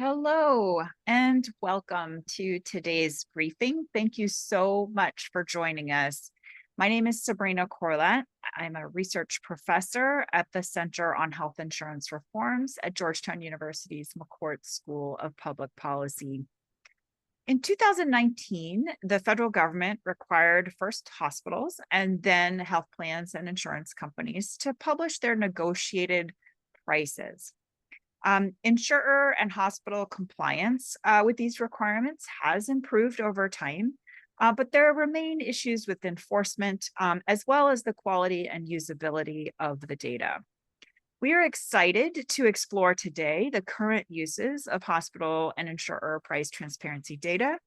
Hello and welcome to today's briefing. Thank you so much for joining us. My name is Sabrina Corlett. I'm a research professor at the Center on Health Insurance Reforms at Georgetown University's McCourt School of Public Policy. In 2019, the federal government required first hospitals and then health plans and insurance companies to publish their negotiated prices. Insurer and hospital compliance with these requirements has improved over time, but there remain issues with enforcement as well as the quality and usability of the data. We are excited to explore today the current uses of hospital and insurer price transparency data,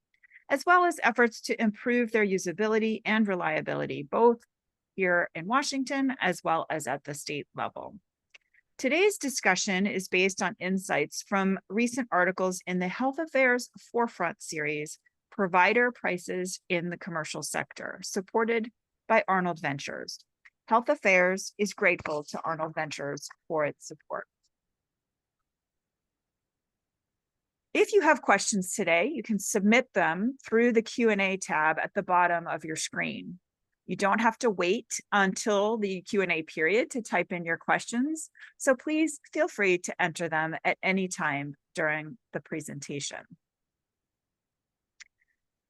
as well as efforts to improve their usability and reliability, both here in Washington as well as at the state level. Today's discussion is based on insights from recent articles in the Health Affairs Forefront series, Provider Prices in the Commercial Sector, supported by Arnold Ventures. Health Affairs is grateful to Arnold Ventures for its support. If you have questions today, you can submit them through the Q&A tab at the bottom of your screen. You don't have to wait until the Q&A period to type in your questions, so please feel free to enter them at any time during the presentation.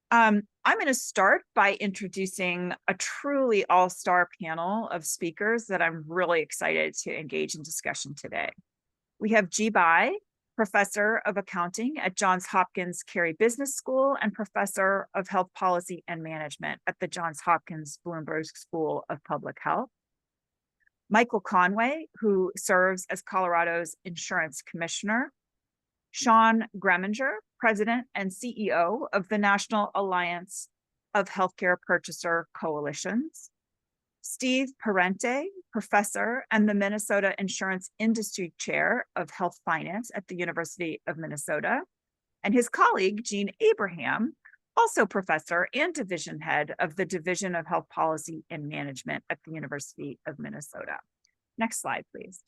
I'm going to start by introducing a truly all-star panel of speakers that I'm really excited to engage in discussion today. We have Ji Bai, Professor of Accounting at Johns Hopkins Carey Business School and Professor of Health Policy and Management at the Johns Hopkins Bloomberg School of Public Health. Michael Conway, who serves as Colorado's Insurance Commissioner. Sean Greminger, President and CEO of the National Alliance of Healthcare Purchaser Coalitions. Steve Parente, professor and the Minnesota Insurance Industry Chair of Health Finance at the University of Minnesota, and his colleague, Jean Abraham, also professor and division head of the Division of Health Policy and Management at the University of Minnesota. Next slide, please.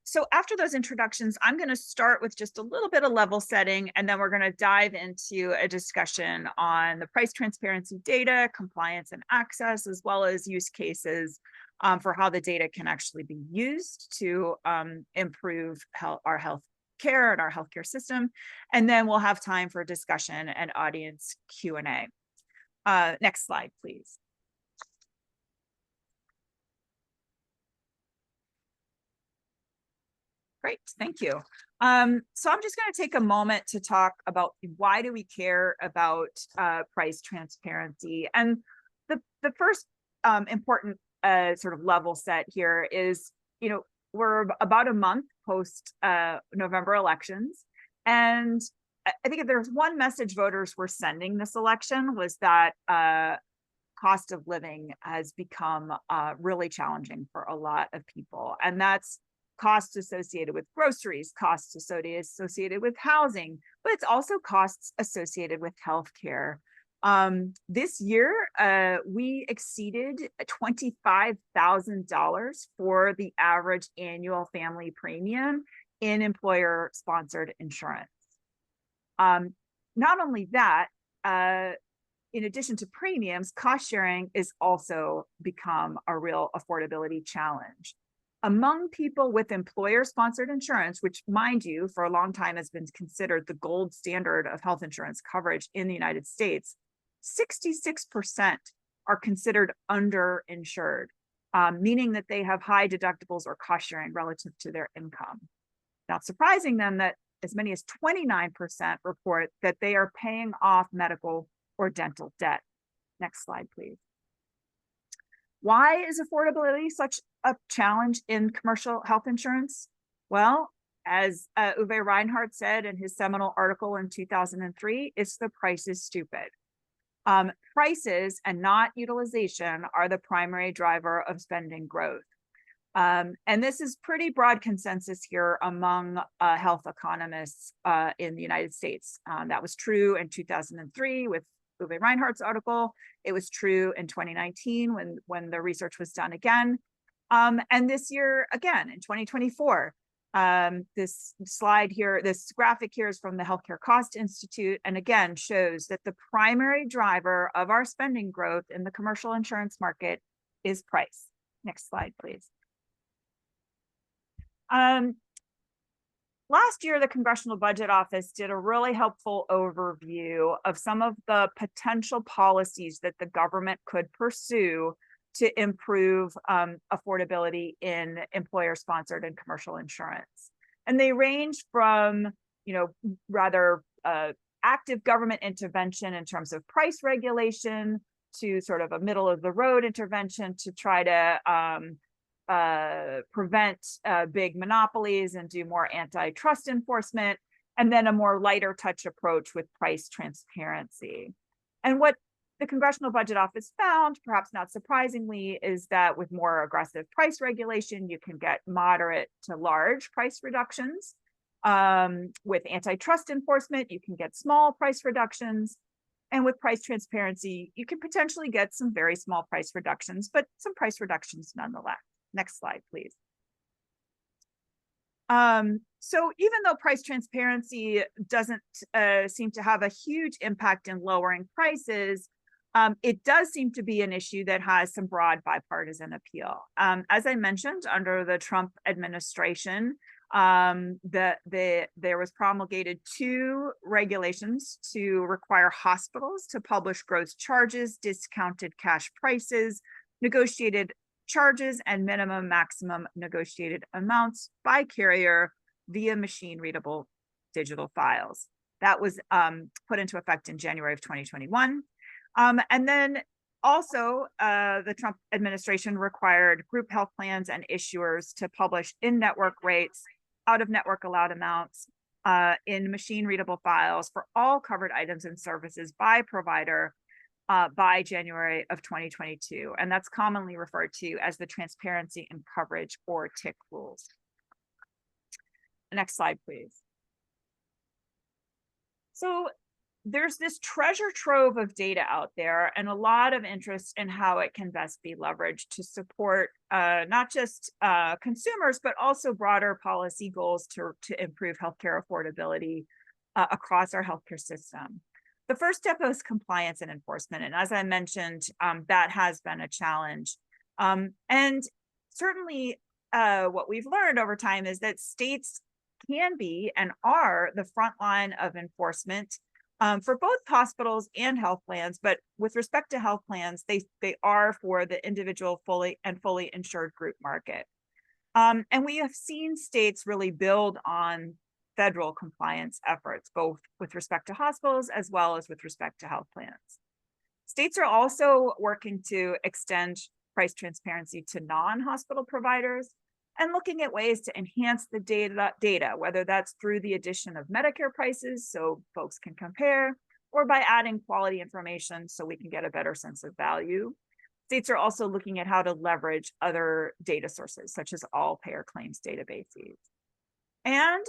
So after those introductions, I'm going to start with just a little bit of level setting, and then we're going to dive into a discussion on the price transparency data, compliance and access, as well as use cases for how the data can actually be used to improve our health care and our healthcare system. And then we'll have time for discussion and audience Q&A. Next slide, please. Great, thank you. So I'm just going to take a moment to talk about why do we care about price transparency. And the first important sort of level set here is, we're about a month post November elections. And I think if there's one message voters were sending this election was that cost of living has become really challenging for a lot of people. And that's costs associated with groceries, costs associated with housing, but it's also costs associated with healthcare. This year, we exceeded $25,000 for the average annual family premium in employer-sponsored insurance. Not only that, in addition to premiums, cost sharing is also become a real affordability challenge. Among people with employer-sponsored insurance, which, mind you, for a long time has been considered the gold standard of health insurance coverage in the United States, 66% are considered underinsured, meaning that they have high deductibles or cost sharing relative to their income. Not surprising then that as many as 29% report that they are paying off medical or dental debt. Next slide, please. Why is affordability such a challenge in commercial health insurance? Well, as Uwe Reinhardt said in his seminal article in 2003, it's the price is stupid. Prices and not utilization are the primary driver of spending growth. And this is pretty broad consensus here among health economists in the United States. That was true in 2003 with Uwe Reinhardt's article. It was true in 2019 when the research was done again. And this year, again, in 2024, this slide here, this graphic here is from the Healthcare Cost Institute, and again shows that the primary driver of our spending growth in the commercial insurance market is price. Next slide, please. Last year, the Congressional Budget Office did a really helpful overview of some of the potential policies that the government could pursue to improve affordability in employer-sponsored and commercial insurance. And they range from, rather active government intervention in terms of price regulation to sort of a middle-of-the-road intervention to try to prevent big monopolies and do more antitrust enforcement, and then a more lighter touch approach with price transparency. And what the Congressional Budget Office found, perhaps not surprisingly, is that with more aggressive price regulation, you can get moderate to large price reductions. With antitrust enforcement, you can get small price reductions. And with price transparency, you can potentially get some very small price reductions, but some price reductions nonetheless. Next slide, please. So even though price transparency doesn't seem to have a huge impact in lowering prices, it does seem to be an issue that has some broad bipartisan appeal. As I mentioned, under the Trump administration, there was promulgated 2 regulations to require hospitals to publish gross charges, discounted cash prices, negotiated charges, and minimum maximum negotiated amounts by carrier via machine readable digital files. That was put into effect in January of 2021. And then also the Trump administration required group health plans and issuers to publish in-network rates, out-of-network allowed amounts in machine readable files for all covered items and services by provider by January of 2022. And that's commonly referred to as the transparency and coverage or TIC rules. Next slide, please. So there's this treasure trove of data out there and a lot of interest in how it can best be leveraged to support not just consumers, but also broader policy goals to improve healthcare affordability across our healthcare system. The first step is compliance and enforcement. And as I mentioned, that has been a challenge. And certainly what we've learned over time is that states can be and are the front line of enforcement for both hospitals and health plans. But with respect to health plans, they are for the individual fully insured group market. And we have seen states really build on federal compliance efforts, both with respect to hospitals as well as with respect to health plans. States are also working to extend price transparency to non-hospital providers and looking at ways to enhance the data, whether that's through the addition of Medicare prices so folks can compare, or by adding quality information so we can get a better sense of value. States are also looking at how to leverage other data sources, such as all payer claims databases. And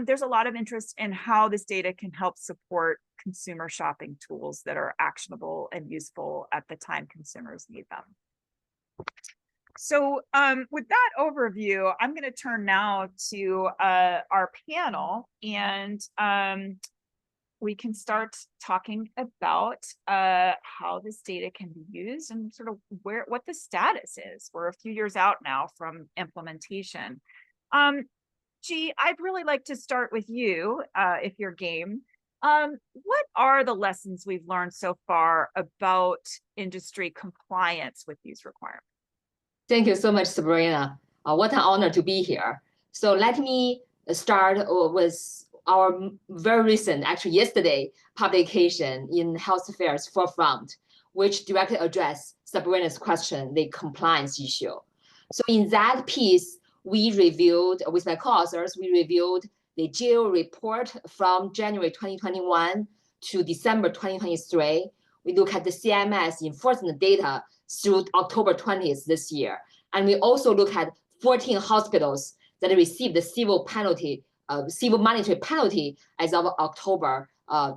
there's a lot of interest in how this data can help support consumer shopping tools that are actionable and useful at the time consumers need them. So with that overview, I'm going to turn now to our panel, and we can start talking about how this data can be used and sort of what the status is. We're a few years out now from implementation. G, I'd really like to start with you, if you're game. What are the lessons we've learned so far about industry compliance with these requirements? Thank you so much, Sabrina. What an honor to be here. So let me start with our very recent, actually yesterday, publication in Health Affairs Forefront, which directly addressed Sabrina's question, the compliance issue. So in that piece, we reviewed, with my co-authors, we reviewed the GAO report from January 2021 to December 2023. We look at the CMS enforcement data through October 20th this year. And we also look at 14 hospitals that received the civil monetary penalty as of October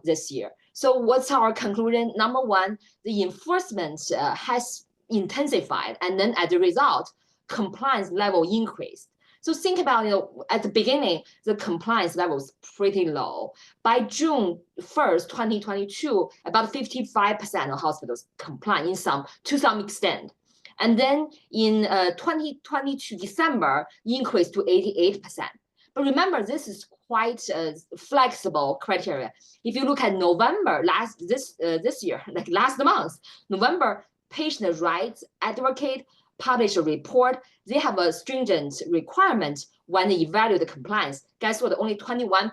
this year. So what's our conclusion? Number one, the enforcement has intensified. And then as a result, compliance level increased. So think about, at the beginning, the compliance level was pretty low. By June 1st, 2022, about 55% of hospitals comply to some extent. And then in 2022 December, increased to 88%. But remember, this is quite a flexible criteria. If you look at November this year, like last month, November, patient rights advocate published a report. They have a stringent requirement when they evaluate the compliance. Guess what? Only 21%.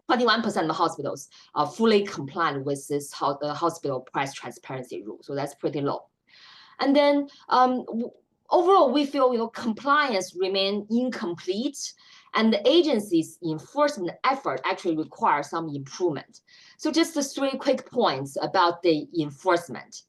21% of hospitals are fully compliant with this hospital price transparency rule. So that's pretty low. And then overall, we feel compliance remain incomplete, and the agency's enforcement effort actually requires some improvement. So just the 3 quick points about the enforcement.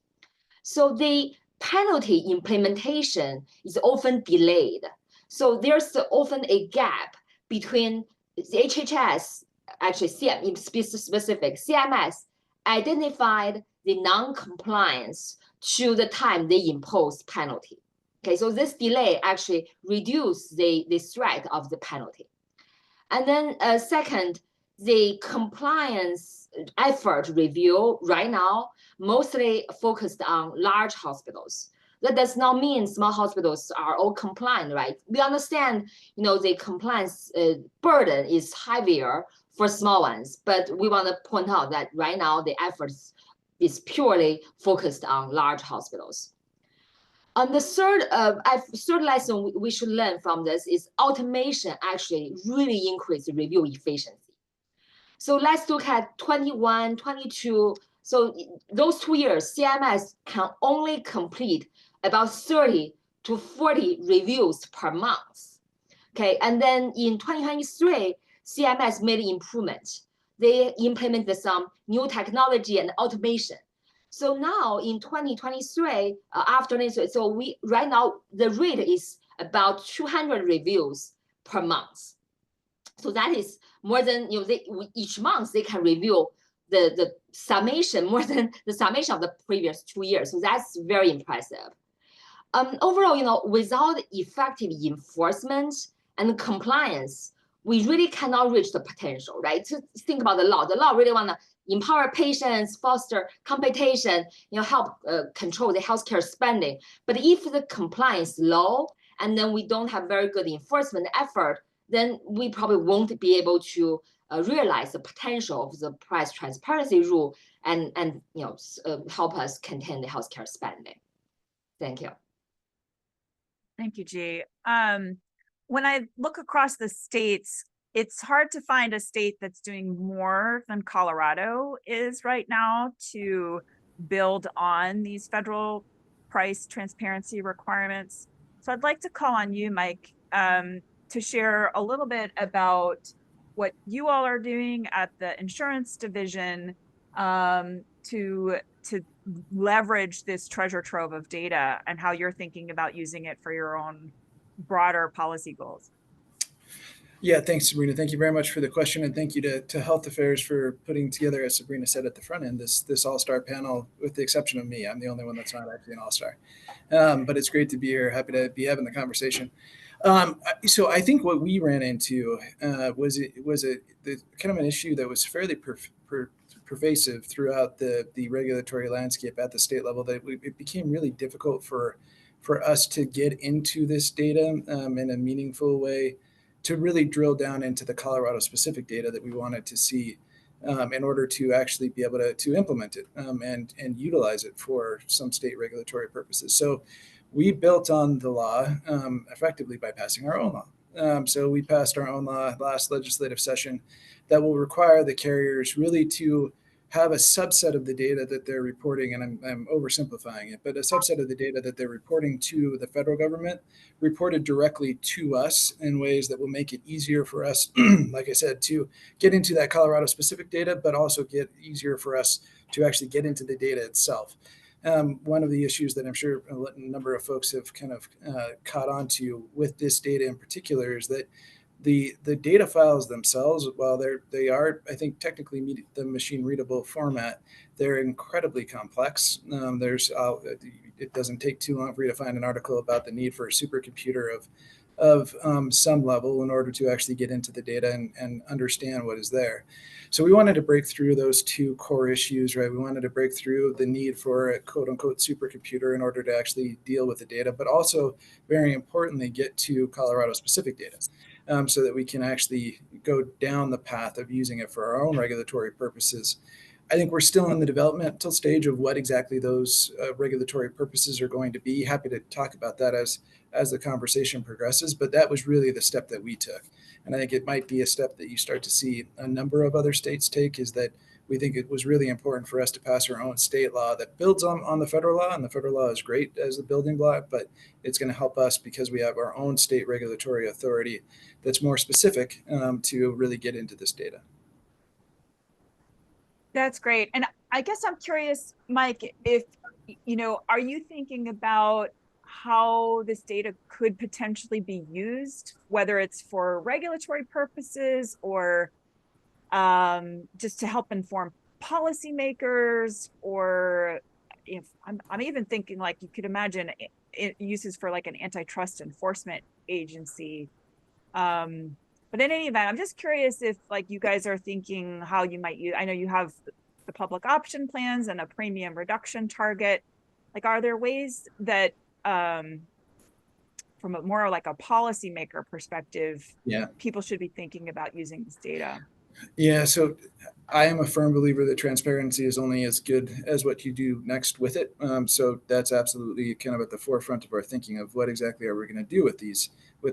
So the penalty implementation is often delayed. So there's often a gap between the HHS, actually specific CMS, identified the non-compliance to the time they impose penalty. Okay, so this delay actually reduces the threat of the penalty. And then second, the compliance effort review right now mostly focused on large hospitals. That does not mean small hospitals are all compliant, right? We understand, the compliance burden is heavier for small ones, but we want to point out that right now the efforts is purely focused on large hospitals. And the third lesson we should learn from this is automation actually really increased review efficiency. So let's look at 21, 22. So those 2 years, CMS can only complete about 30 to 40 reviews per month. Okay, and then in 2023, CMS made improvements. They implemented some new technology and automation. So now in 2023, after this, so right now the rate is about 200 reviews per month. So that is more than each month they can review the summation more than the summation of the previous 2 years. So that's very impressive. Overall, without effective enforcement and compliance, we really cannot reach the potential, right? To think about the law really want to empower patients, foster competition, help control the healthcare spending. But if the compliance is low and then we don't have very good enforcement effort, then we probably won't be able to realize the potential of the price transparency rule and help us contain the healthcare spending. Thank you. Thank you, Ji. When I look across the states, it's hard to find a state that's doing more than Colorado is right now to build on these federal price transparency requirements. So I'd like to call on you, Mike, to share a little bit about what you all are doing at the insurance division to leverage this treasure trove of data and how you're thinking about using it for your own broader policy goals. Yeah, thanks, Sabrina. Thank you very much for the question, and thank you to Health Affairs for putting together, as Sabrina said at the front end, this all-star panel, with the exception of me. I'm the only one that's not actually an all-star. But it's great to be here. Happy to be having the conversation. So I think what we ran into was kind of an issue that was fairly pervasive throughout the regulatory landscape at the state level, that it became really difficult for us to get into this data in a meaningful way, to really drill down into the Colorado specific data that we wanted to see in order to actually be able to implement it and utilize it for some state regulatory purposes. So we built on the law effectively by passing our own law. So we passed our own law last legislative session that will require the carriers really to have a subset of the data that they're reporting, and I'm oversimplifying it, but a subset of the data that they're reporting to the federal government reported directly to us in ways that will make it easier for us, like I said, to get into that Colorado specific data, but also get easier for us to actually get into the data itself. One of the issues that I'm sure a number of folks have kind of caught on to with this data in particular is that the data files themselves, while they are, I think, technically the machine readable format, they're incredibly complex. There's it doesn't take too long for you to find an article about the need for a supercomputer of some level in order to actually get into the data and understand what is there. So we wanted to break through those two core issues, right? We wanted to break through the need for a quote unquote supercomputer in order to actually deal with the data, but also very importantly, get to Colorado specific data. So that we can actually go down the path of using it for our own regulatory purposes. I think we're still in the developmental stage of what exactly those regulatory purposes are going to be. Happy to talk about that as the conversation progresses, but that was really the step that we took. And I think it might be a step that you start to see a number of other states take, is that we think it was really important for us to pass our own state law that builds on the federal law. And the federal law is great as the building block, but it's going to help us because we have our own state regulatory authority that's more specific to really get into this data. That's great. And I guess I'm curious, Mike, if, are you thinking about how this data could potentially be used, whether it's for regulatory purposes or just to help inform policymakers, or if I'm even thinking like you could imagine uses for like an antitrust enforcement agency. But in any event, I'm just curious if like you guys are thinking how you might use, I know you have the public option plans and a premium reduction target. Like, are there ways that from a more like a policymaker perspective, people should be thinking about using this data? Yeah, so I am a firm believer that transparency is only as good as what you do next with it. So that's absolutely kind of at the forefront of our thinking of what exactly are we going to do with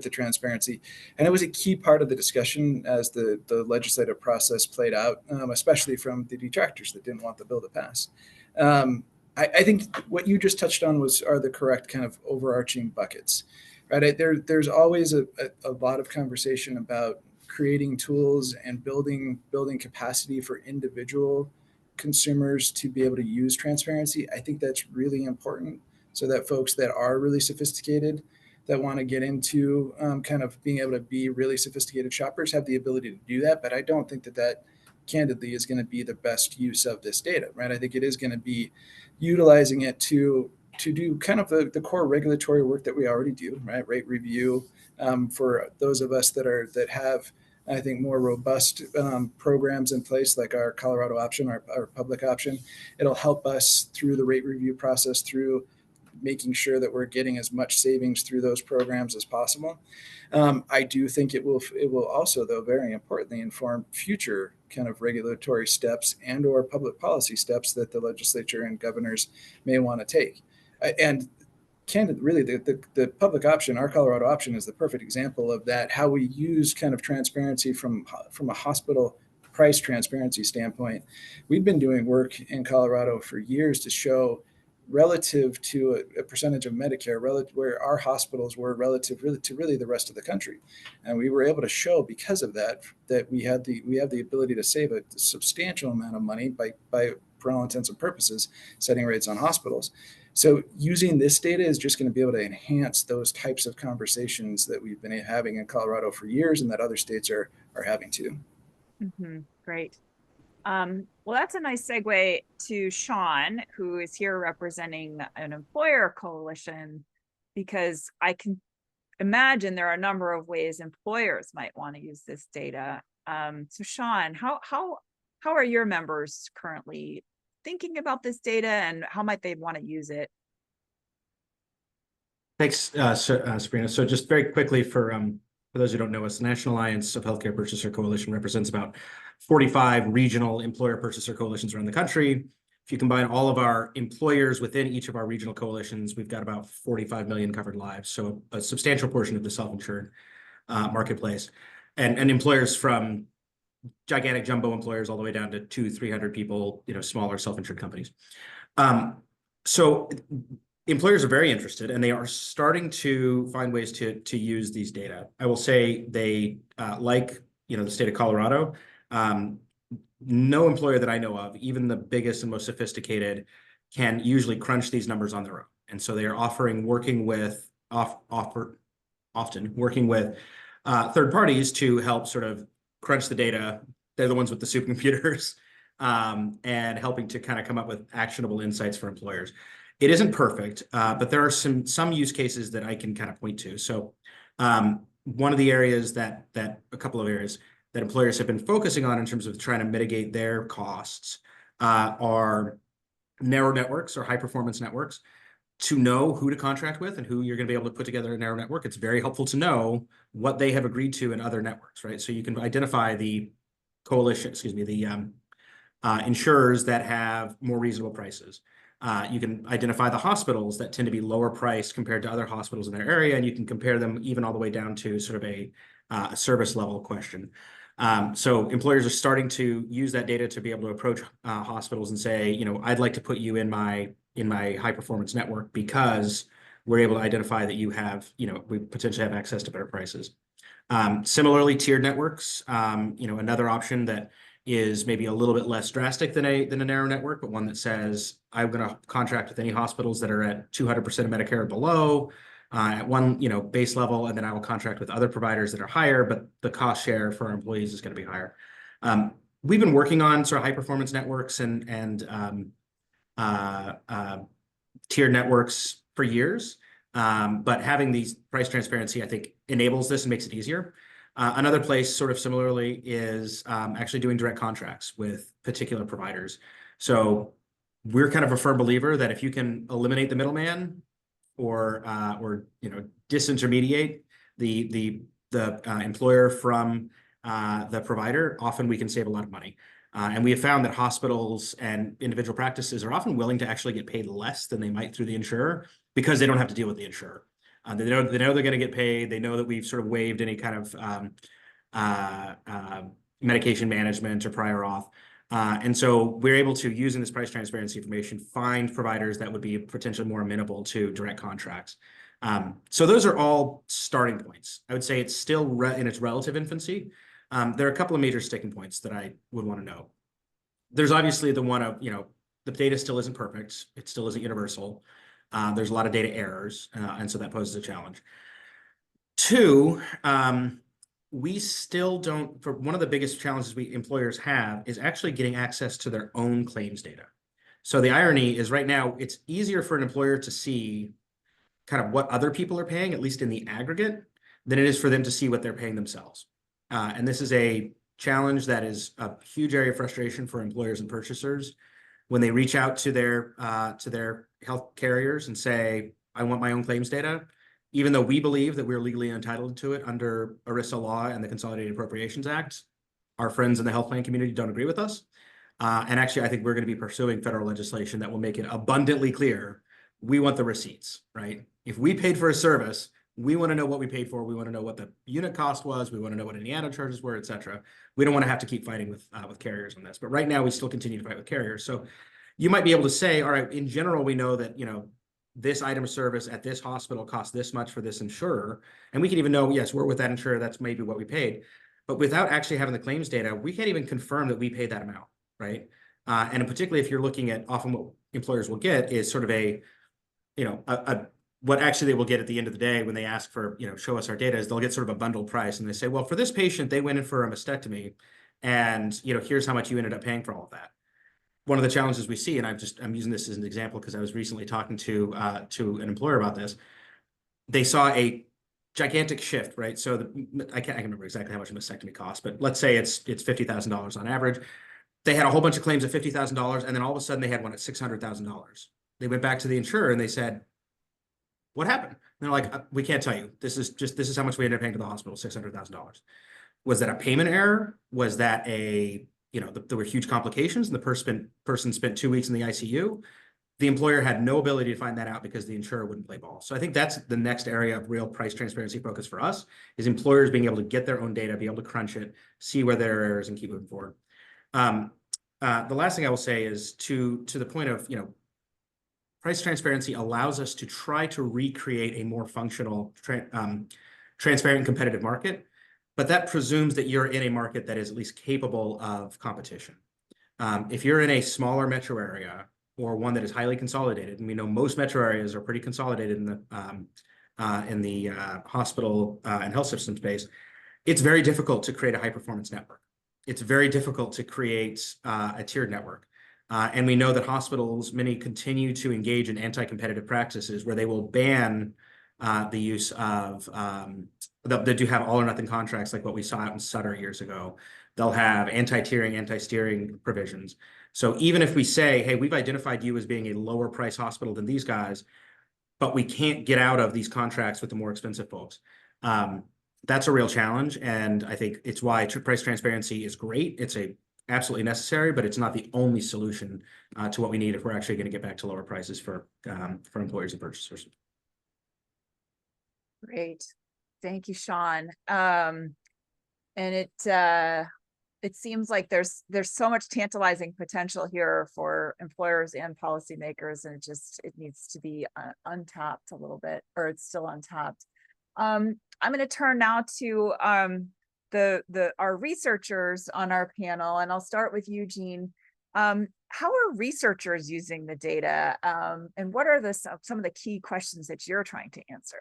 the transparency. And it was a key part of the discussion as the legislative process played out, especially from the detractors that didn't want the bill to pass. I think what you just touched on are the correct kind of overarching buckets, right? There's always a lot of conversation about creating tools and building capacity for individual consumers to be able to use transparency. I think that's really important, so that folks that are really sophisticated, that want to get into kind of being able to be really sophisticated shoppers, have the ability to do that. But I don't think that candidly is going to be the best use of this data, right? I think it is going to be utilizing it to do kind of the core regulatory work that we already do, right? Rate review, for those of us that have, I think, more robust programs in place, like our Colorado option, our public option. It'll help us through the rate review process, through making sure that we're getting as much savings through those programs as possible. I do think it will also, though, very importantly, inform future kind of regulatory steps and or public policy steps that the legislature and governors may want to take. And really, the public option, our Colorado option, is the perfect example of that, how we use kind of transparency from a hospital price transparency standpoint. We've been doing work in Colorado for years to show relative to a percentage of Medicare, where our hospitals were relative to really the rest of the country. And we were able to show, because of that we have the ability to save a substantial amount of money by for all intents and purposes, setting rates on hospitals. So using this data is just going to be able to enhance those types of conversations that we've been having in Colorado for years, and that other states are having too. Mm-hmm. Great. Well, that's a nice segue to Sean, who is here representing an employer coalition, because I can imagine there are a number of ways employers might want to use this data. So Sean, how are your members currently thinking about this data, and how might they want to use it? Thanks, Sabrina. So just very quickly, for those who don't know us, the National Alliance of Healthcare Purchaser Coalition represents about 45 regional employer purchaser coalitions around the country. If you combine all of our employers within each of our regional coalitions, we've got about 45 million covered lives. So a substantial portion of the self-insured marketplace, and employers from gigantic jumbo employers all the way down to 200-300 people, smaller self-insured companies. So employers are very interested, and they are starting to find ways to use these data. I will say they like the state of Colorado. No employer that I know of, even the biggest and most sophisticated, can usually crunch these numbers on their own. And so they are often working with third parties to help sort of crunch the data. They're the ones with the supercomputers, and helping to kind of come up with actionable insights for employers. It isn't perfect, but there are some use cases that I can kind of point to. So one of the areas that a couple of areas that employers have been focusing on in terms of trying to mitigate their costs are narrow networks or high performance networks. To know who to contract with and who you're going to be able to put together a narrow network, it's very helpful to know what they have agreed to in other networks, right? So you can identify the coalition, excuse me, the insurers that have more reasonable prices. You can identify the hospitals that tend to be lower priced compared to other hospitals in their area, and you can compare them even all the way down to sort of a service level question. So employers are starting to use that data to be able to approach hospitals and say, you know, I'd like to put you in my high performance network because we're able to identify that you have, you know, we potentially have access to better prices. Similarly, tiered networks, you know, another option that is maybe a little bit less drastic than a narrow network, but one that says I'm going to contract with any hospitals that are at 200% of Medicare or below at one, you know, base level, and then I will contract with other providers that are higher, but the cost share for our employees is going to be higher. We've been working on sort of high performance networks and tiered networks for years, but having these price transparency, I think, enables this and makes it easier. Another place, sort of similarly, is actually doing direct contracts with particular providers. So we're kind of a firm believer that if you can eliminate the middleman or you know, disintermediate the employer from the provider, often we can save a lot of money. And we have found that hospitals and individual practices are often willing to actually get paid less than they might through the insurer because they don't have to deal with the insurer. They know they're going to get paid. They know that we've sort of waived any kind of medication management or prior auth. And so we're able to, using this price transparency information, find providers that would be potentially more amenable to direct contracts. So those are all starting points. I would say it's still in its relative infancy. There are a couple of major sticking points that I would want to know. There's obviously the one of, you know, the data still isn't perfect. It still isn't universal. There's a lot of data errors, and so that poses a challenge. Two, we still don't, for one of the biggest challenges employers have is actually getting access to their own claims data. So the irony is right now, it's easier for an employer to see kind of what other people are paying, at least in the aggregate, than it is for them to see what they're paying themselves. And this is a challenge that is a huge area of frustration for employers and purchasers when they reach out to their health carriers and say, I want my own claims data, even though we believe that we're legally entitled to it under ERISA law and the Consolidated Appropriations Act. Our friends in the health plan community don't agree with us. And actually, I think we're going to be pursuing federal legislation that will make it abundantly clear we want the receipts, right? If we paid for a service, we want to know what we paid for. We want to know what the unit cost was. We want to know what any added charges were, et cetera. We don't want to have to keep fighting with carriers on this. But right now, we still continue to fight with carriers. So you might be able to say, all right, in general, we know that, you know, this item of service at this hospital costs this much for this insurer. And we can even know, yes, we're with that insurer. That's maybe what we paid. But without actually having the claims data, we can't even confirm that we paid that amount, right? And particularly if you're looking at often what employers will get is sort of a, you know, what actually they will get at the end of the day when they ask for, you know, show us our data, is they'll get sort of a bundled price. And they say, well, for this patient, they went in for a mastectomy and, you know, here's how much you ended up paying for all of that. One of the challenges we see, and I'm using this as an example because I was recently talking to an employer about this. They saw a gigantic shift, right? So I can't remember exactly how much a mastectomy costs, but let's say it's $50,000 on average. They had a whole bunch of claims at $50,000, and then all of a sudden they had one at $600,000. They went back to the insurer and they said, what happened? And they're like, we can't tell you. This is how much we ended up paying to the hospital, $600,000. Was that a payment error? Was that there were huge complications and the person spent 2 weeks in the ICU? The employer had no ability to find that out because the insurer wouldn't play ball. So I think that's the next area of real price transparency focus for us, is employers being able to get their own data, be able to crunch it, see where there are errors, and keep moving forward. The last thing I will say is to the point of, you know, price transparency allows us to try to recreate a more functional, transparent and competitive market, but that presumes that you're in a market that is at least capable of competition. If you're in a smaller metro area or one that is highly consolidated, and we know most metro areas are pretty consolidated in the hospital and health system space, it's very difficult to create a high performance network. It's very difficult to create a tiered network. And we know that hospitals, many continue to engage in anti-competitive practices where they will ban the use of, they do have all or nothing contracts like what we saw out in Sutter years ago. They'll have anti-tiering, anti-steering provisions. So even if we say, hey, we've identified you as being a lower price hospital than these guys, but we can't get out of these contracts with the more expensive folks. That's a real challenge. And I think it's why price transparency is great. It's absolutely necessary, but it's not the only solution to what we need if we're actually going to get back to lower prices for employers and purchasers. Great. Thank you, Sean. And it seems like there's so much tantalizing potential here for employers and policymakers, and it needs to be untapped a little bit, or it's still untapped. I'm going to turn now to our researchers on our panel, and I'll start with you, Jean. How are researchers using the data, and what are some of the key questions that you're trying to answer?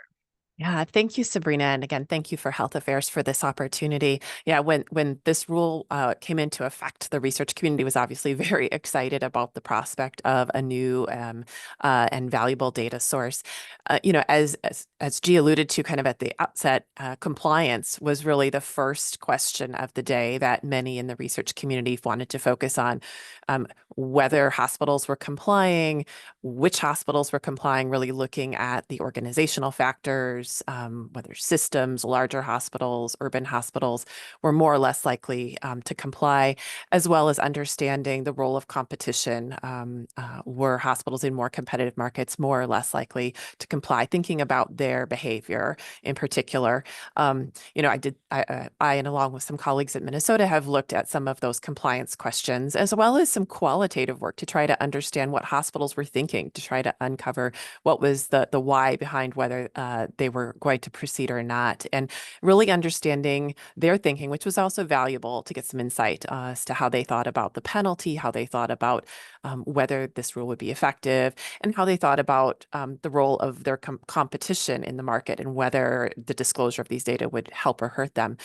Yeah, thank you, Sabrina. And again, thank you for Health Affairs for this opportunity. Yeah, when this rule came into effect, the research community was obviously very excited about the prospect of a new and valuable data source. As G alluded to kind of at the outset, compliance was really the first question of the day that many in the research community wanted to focus on. Whether hospitals were complying, which hospitals were complying, really looking at the organizational factors, whether systems, larger hospitals, urban hospitals were more or less likely to comply, as well as understanding the role of competition. Were hospitals in more competitive markets more or less likely to comply, thinking about their behavior in particular. I and along with some colleagues at Minnesota have looked at some of those compliance questions, as well as some qualitative work to try to understand what hospitals were thinking, to try to uncover what was the why behind whether they were going to proceed or not, and really understanding their thinking, which was also valuable to get some insight as to how they thought about the penalty, how they thought about whether this rule would be effective, and how they thought about the role of their competition in the market and whether the disclosure of these data would help or hurt them.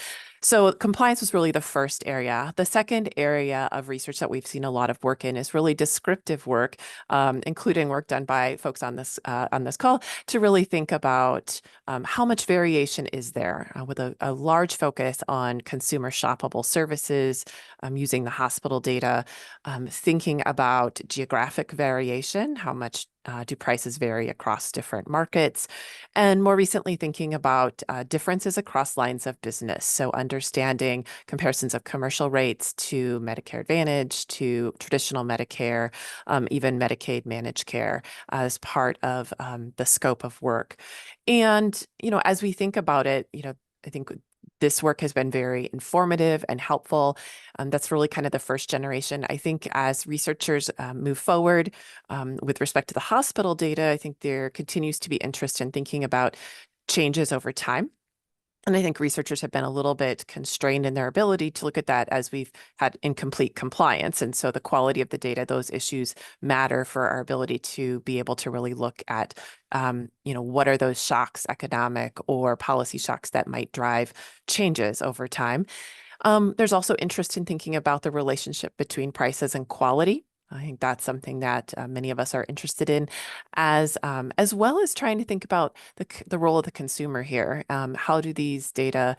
So compliance was really the first area. The second area of research that we've seen a lot of work in is really descriptive work, including work done by folks on this call, to really think about how much variation is there, with a large focus on consumer shoppable services, using the hospital data, thinking about geographic variation, how much do prices vary across different markets, and more recently thinking about differences across lines of business. So understanding comparisons of commercial rates to Medicare Advantage, to traditional Medicare, even Medicaid managed care as part of the scope of work. And, as we think about it, I think this work has been very informative and helpful. That's really kind of the first generation. I think as researchers move forward with respect to the hospital data, I think there continues to be interest in thinking about changes over time. And I think researchers have been a little bit constrained in their ability to look at that as we've had incomplete compliance. And so the quality of the data, those issues matter for our ability to be able to really look at, what are those shocks, economic or policy shocks that might drive changes over time. There's also interest in thinking about the relationship between prices and quality. I think that's something that many of us are interested in, as well as trying to think about the role of the consumer here. How do these data,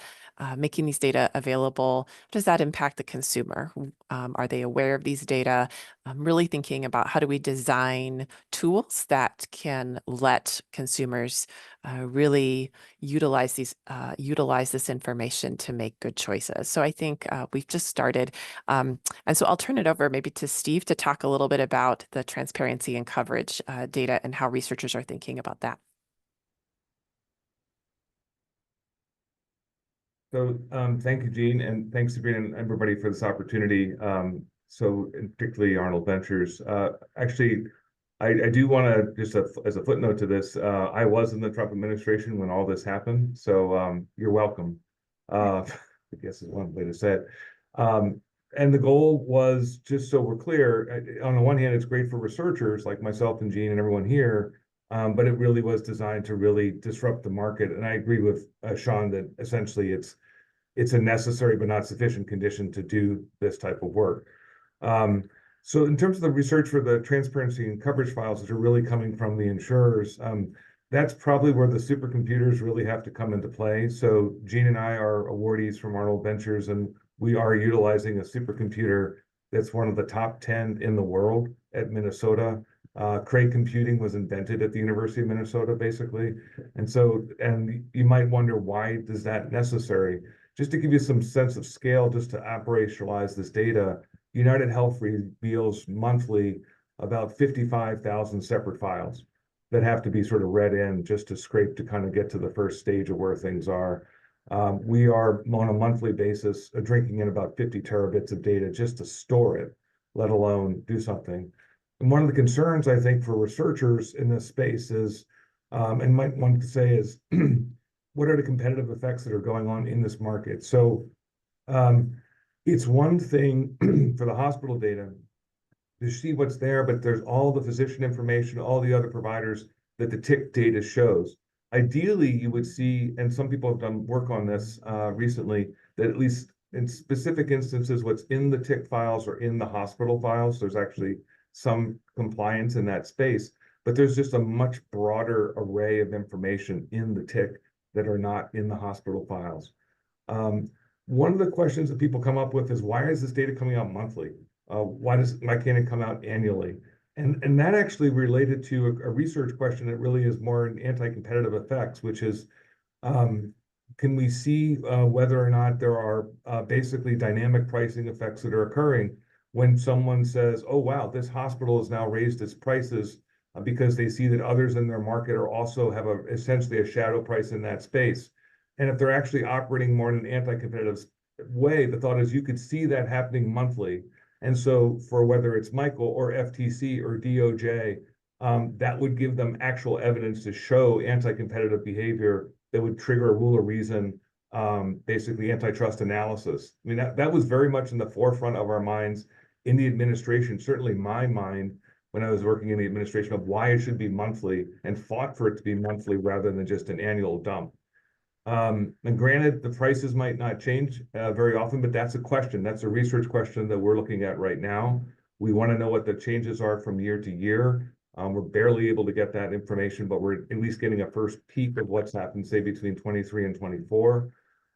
making these data available, does that impact the consumer? Are they aware of these data? Really thinking about how do we design tools that can let consumers really utilize this information to make good choices. So I think we've just started. And so I'll turn it over maybe to Steve to talk a little bit about the transparency and coverage data and how researchers are thinking about that. So thank you, Jean, and thanks Sabrina and everybody for this opportunity. And particularly Arnold Ventures. Actually, I do want to, just as a footnote to this, I was in the Trump administration when all this happened, so you're welcome. I guess is one way to say it. And the goal was, just so we're clear, on the one hand, it's great for researchers like myself and Jean and everyone here, but it really was designed to really disrupt the market. And I agree with Sean that essentially it's a necessary but not sufficient condition to do this type of work. So in terms of the research for the transparency and coverage files that are really coming from the insurers, that's probably where the supercomputers really have to come into play. So Gene and I are awardees from Arnold Ventures, and we are utilizing a supercomputer that's one of the top 10 in the world at Minnesota. Cray computing was invented at the University of Minnesota, basically. And you might wonder, why is that necessary? Just to give you some sense of scale, just to operationalize this data, United Health reveals monthly about 55,000 separate files that have to be sort of read in just to scrape to kind of get to the first stage of where things are. We are on a monthly basis drinking in about 50 terabits of data just to store it, let alone do something. And one of the concerns, I think, for researchers in this space is, and might want to say is, what are the competitive effects that are going on in this market? So it's one thing for the hospital data to see what's there, but there's all the physician information, all the other providers that the tick data shows. Ideally, you would see, and some people have done work on this recently, that at least in specific instances, what's in the tick files or in the hospital files, there's actually some compliance in that space, but there's just a much broader array of information in the tick that are not in the hospital files. One of the questions that people come up with is, why is this data coming out monthly? Why can't it come out annually? And that actually related to a research question that really is more an anti-competitive effects, which is, can we see whether or not there are basically dynamic pricing effects that are occurring when someone says, oh, wow, this hospital has now raised its prices because they see that others in their market are also have essentially a shadow price in that space. And if they're actually operating more in an anti-competitive way, the thought is you could see that happening monthly. And so for whether it's Michael or FTC or DOJ, that would give them actual evidence to show anti-competitive behavior that would trigger a rule of reason, basically antitrust analysis. I mean, that was very much in the forefront of our minds in the administration, certainly my mind, when I was working in the administration, of why it should be monthly, and fought for it to be monthly rather than just an annual dump. And granted, the prices might not change very often, but that's a question. That's a research question that we're looking at right now. We want to know what the changes are from year to year. We're barely able to get that information, but we're at least getting a first peek of what's happened, say, between 23 and 24.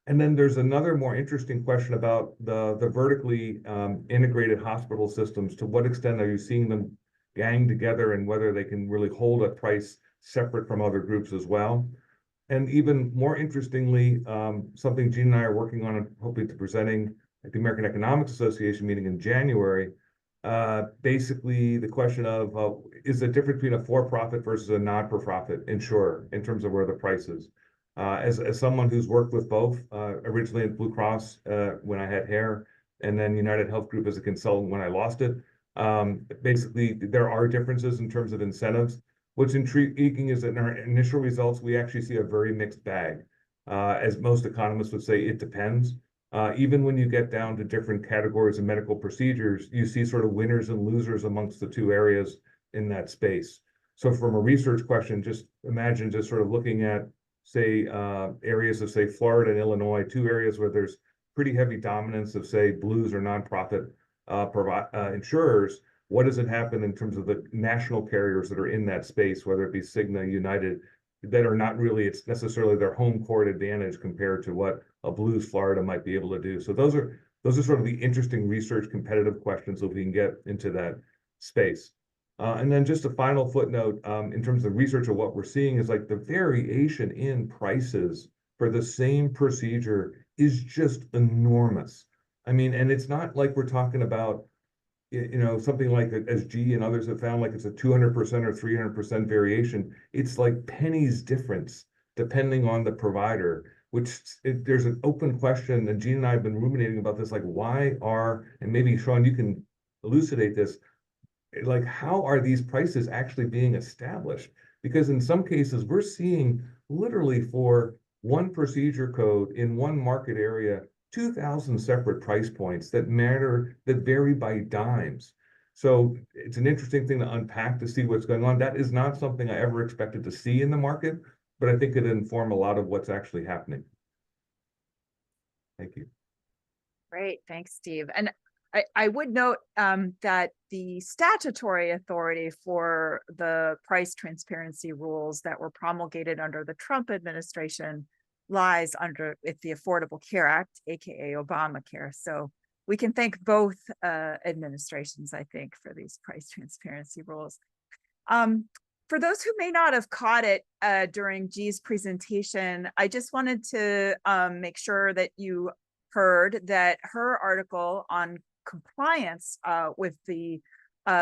And then there's another more interesting question about the vertically integrated hospital systems. To what extent are you seeing them gang together, and whether they can really hold a price separate from other groups as well? And even more interestingly, something Gene and I are working on and hopefully to presenting at the American Economics Association meeting in January, basically the question of is the difference between a for-profit versus a not-for-profit insurer in terms of where the price is. As someone who's worked with both, originally at Blue Cross when I had hair, and then United Health Group as a consultant when I lost it, basically there are differences in terms of incentives. What's intriguing is that in our initial results, we actually see a very mixed bag. As most economists would say, it depends. Even when you get down to different categories of medical procedures, you see sort of winners and losers amongst the two areas in that space. So from a research question, just imagine just sort of looking at, say, areas of, say, Florida and Illinois, two areas where there's pretty heavy dominance of, say, Blues or nonprofit insurers. What does it happen in terms of the national carriers that are in that space, whether it be Cigna, United, that are not really, it's necessarily their home court advantage compared to what a Blues Florida might be able to do. So those are sort of the interesting research competitive questions that we can get into that space. And then just a final footnote in terms of research of what we're seeing is like the variation in prices for the same procedure is just enormous. I mean, and it's not like we're talking about, you know, something like, as G and others have found, like it's a 200% or 300% variation. It's like pennies difference depending on the provider, which there's an open question, and Gene and I have been ruminating about this, like why are, and maybe Sean, you can elucidate this, like how are these prices actually being established? Because in some cases, we're seeing literally for one procedure code in one market area, 2,000 separate price points that matter, that vary by dimes. So it's an interesting thing to unpack to see what's going on. That is not something I ever expected to see in the market, but I think it inform a lot of what's actually happening. Thank you. Great, thanks, Steve. And I would note that the statutory authority for the price transparency rules that were promulgated under the Trump administration lies under with the Affordable Care Act, aka Obamacare. So we can thank both administrations, I think, for these price transparency rules. For those who may not have caught it during G's presentation, I just wanted to make sure that you heard that her article on compliance with the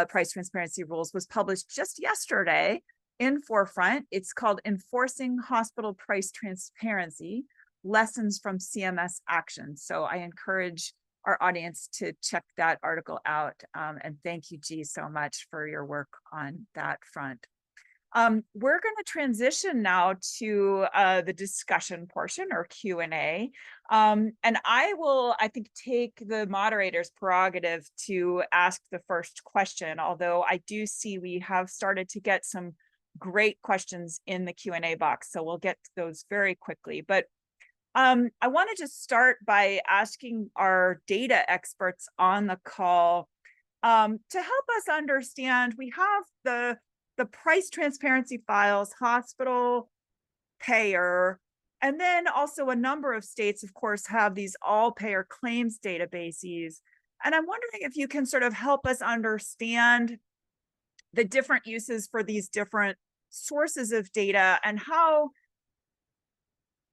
price transparency rules was published just yesterday in Forefront. It's called Enforcing Hospital Price Transparency, Lessons from CMS Actions. So I encourage our audience to check that article out. And thank you, G, so much for your work on that front. We're going to transition now to the discussion portion, or Q&A. And I will, I think, take the moderator's prerogative to ask the first question, although I do see we have started to get some great questions in the Q&A box, so we'll get to those very quickly. But I want to just start by asking our data experts on the call to help us understand. We have the price transparency files, hospital, payer, and then also a number of states, of course, have these all payer claims databases. And I'm wondering if you can sort of help us understand the different uses for these different sources of data and how,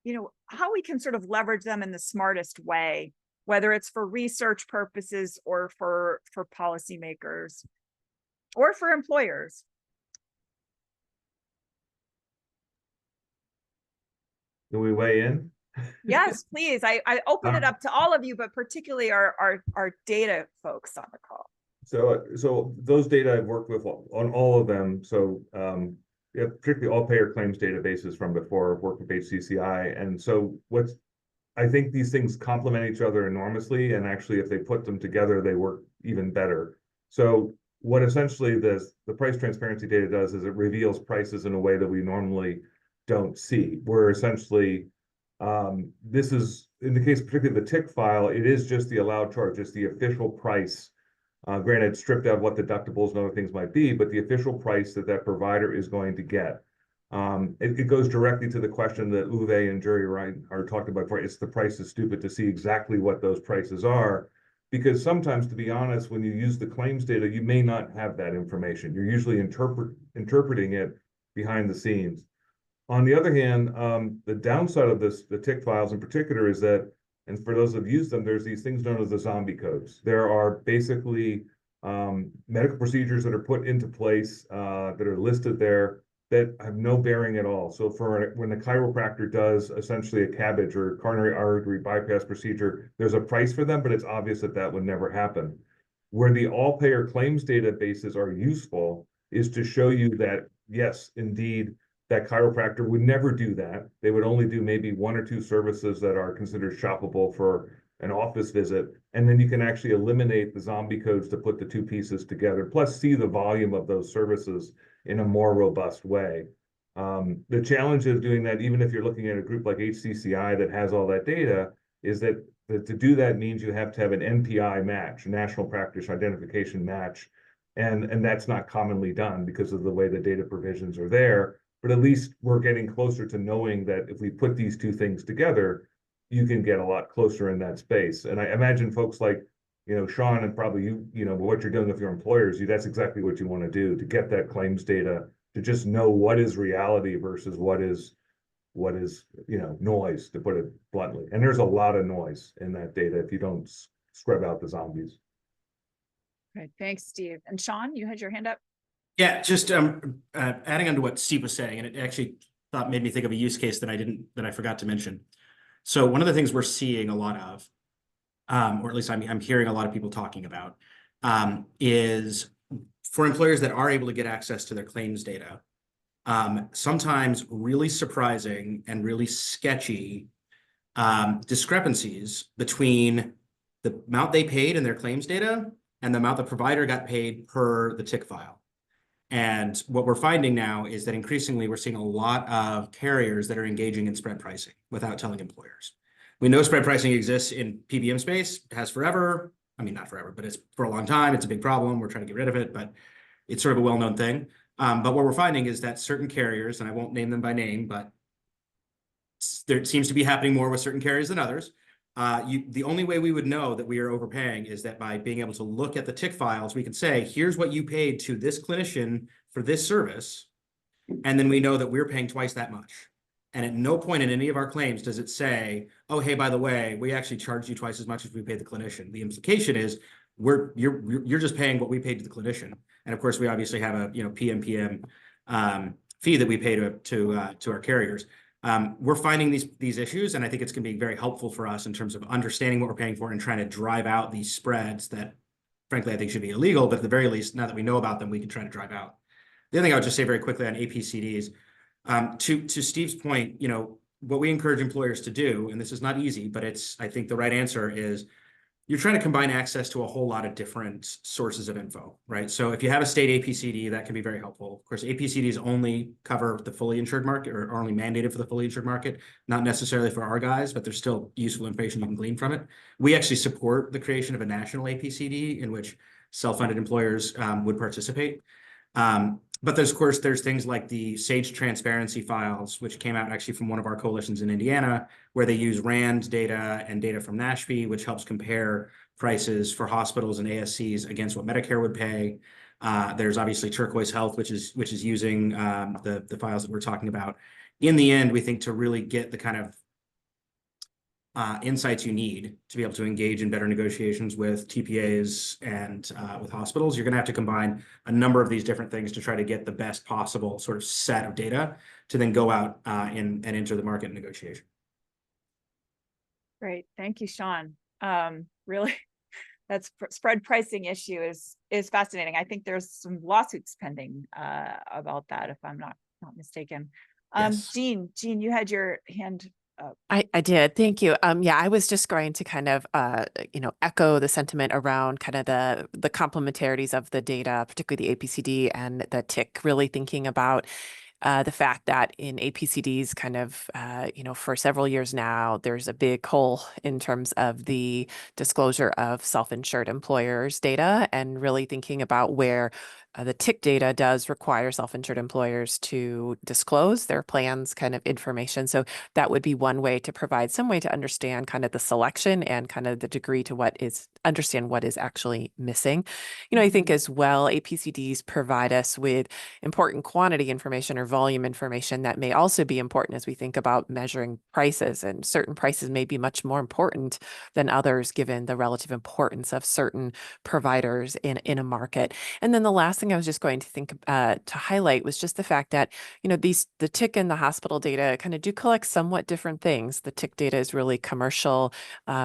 you know, how we can sort of leverage them in the smartest way, whether it's for research purposes or for policymakers or for employers. Can we weigh in? Yes, please. I open it up to all of you, but particularly our data folks on the call. So those data I've worked with on all of them. So yeah, particularly all payer claims databases from before. I've worked with HCCI, and so I think these things complement each other enormously, and actually, if they put them together, they work even better. So what essentially the price transparency data does is it reveals prices in a way that we normally don't see. Where essentially, this is, in the case particularly of the tick file, it is just the allowed charge, it's the official price. Granted, stripped out what deductibles and other things might be, but the official price that provider is going to get. It goes directly to the question that Uwe and Jerry Wright are talking about. It's the price is stupid to see exactly what those prices are, because sometimes, to be honest, when you use the claims data, you may not have that information. You're usually interpreting it behind the scenes. On the other hand, the downside of the tick files in particular is that, and for those who've used them, there's these things known as the zombie codes. There are basically medical procedures that are put into place that are listed there that have no bearing at all. So for when a chiropractor does essentially a CABG or coronary artery bypass procedure, there's a price for them, but it's obvious that that would never happen. Where the all payer claims databases are useful is to show you that, yes, indeed, that chiropractor would never do that. They would only do maybe one or two services that are considered shoppable for an office visit. And then you can actually eliminate the zombie codes to put the two pieces together, plus see the volume of those services in a more robust way. The challenge of doing that, even if you're looking at a group like HCCI that has all that data, is that to do that means you have to have an NPI match, National Practice Identification match. And that's not commonly done because of the way the data provisions are there. But at least we're getting closer to knowing that if we put these two things together, you can get a lot closer in that space. And I imagine folks like, Sean, and probably you know, what you're doing with your employers, that's exactly what you want to do, to get that claims data, to just know what is reality versus what is, noise, to put it bluntly. And there's a lot of noise in that data if you don't scrub out the zombies. Okay, thanks, Steve. And Sean, you had your hand up. Yeah, just adding on to what Steve was saying, and it actually made me think of a use case that I forgot to mention. So one of the things we're seeing a lot of, or at least I'm hearing a lot of people talking about, is for employers that are able to get access to their claims data, sometimes really surprising and really sketchy discrepancies between the amount they paid in their claims data and the amount the provider got paid per the tick file. And what we're finding now is that increasingly we're seeing a lot of carriers that are engaging in spread pricing without telling employers. We know spread pricing exists in PBM space, it has forever. I mean, not forever, but it's for a long time. It's a big problem. We're trying to get rid of it, but it's sort of a well-known thing. But what we're finding is that certain carriers, and I won't name them by name, but there seems to be happening more with certain carriers than others. The only way we would know that we are overpaying is that by being able to look at the tick files, we can say, here's what you paid to this clinician for this service. And then we know that we're paying twice that much. And at no point in any of our claims does it say, oh, hey, by the way, we actually charged you twice as much as we paid the clinician. The implication is you're just paying what we paid to the clinician. And of course, we obviously have a PMPM fee that we pay to our carriers. We're finding these issues, and I think it's going to be very helpful for us in terms of understanding what we're paying for and trying to drive out these spreads that, frankly, I think should be illegal. But at the very least, now that we know about them, we can try to drive out. The other thing I would just say very quickly on APCDs, to Steve's point, what we encourage employers to do, and this is not easy, but I think the right answer is you're trying to combine access to a whole lot of different sources of info, right? So if you have a state APCD, that can be very helpful. Of course, APCDs only cover the fully insured market or are only mandated for the fully insured market, not necessarily for our guys, but there's still useful information you can glean from it. We actually support the creation of a national APCD in which self-funded employers would participate. But of course, there's things like the SAGE transparency files, which came out actually from one of our coalitions in Indiana, where they use RAND data and data from NASHP, which helps compare prices for hospitals and ASCs against what Medicare would pay. There's obviously Turquoise Health, which is using the files that we're talking about. In the end, we think to really get the kind of insights you need to be able to engage in better negotiations with TPAs and with hospitals, you're going to have to combine a number of these different things to try to get the best possible sort of set of data to then go out and enter the market negotiation. Great. Thank you, Sean. Really, that spread pricing issue is fascinating. I think there's some lawsuits pending about that, if I'm not mistaken. Yes. Jean, you had your hand up. I did. Thank you. Yeah, I was just going to kind of, echo the sentiment around kind of the complementarities of the data, particularly the APCD and the tick, really thinking about the fact that in APCDs kind of, for several years now, there's a big hole in terms of the disclosure of self-insured employers' data, and really thinking about where the tick data does require self-insured employers to disclose their plans kind of information. So that would be one way to provide some way to understand kind of the selection and kind of the degree to understand what is actually missing. I think as well, APCDs provide us with important quantity information or volume information that may also be important as we think about measuring prices, and certain prices may be much more important than others given the relative importance of certain providers in a market. And then the last thing I was just going to think to highlight was just the fact that, the tick and the hospital data kind of do collect somewhat different things. The tick data is really commercial,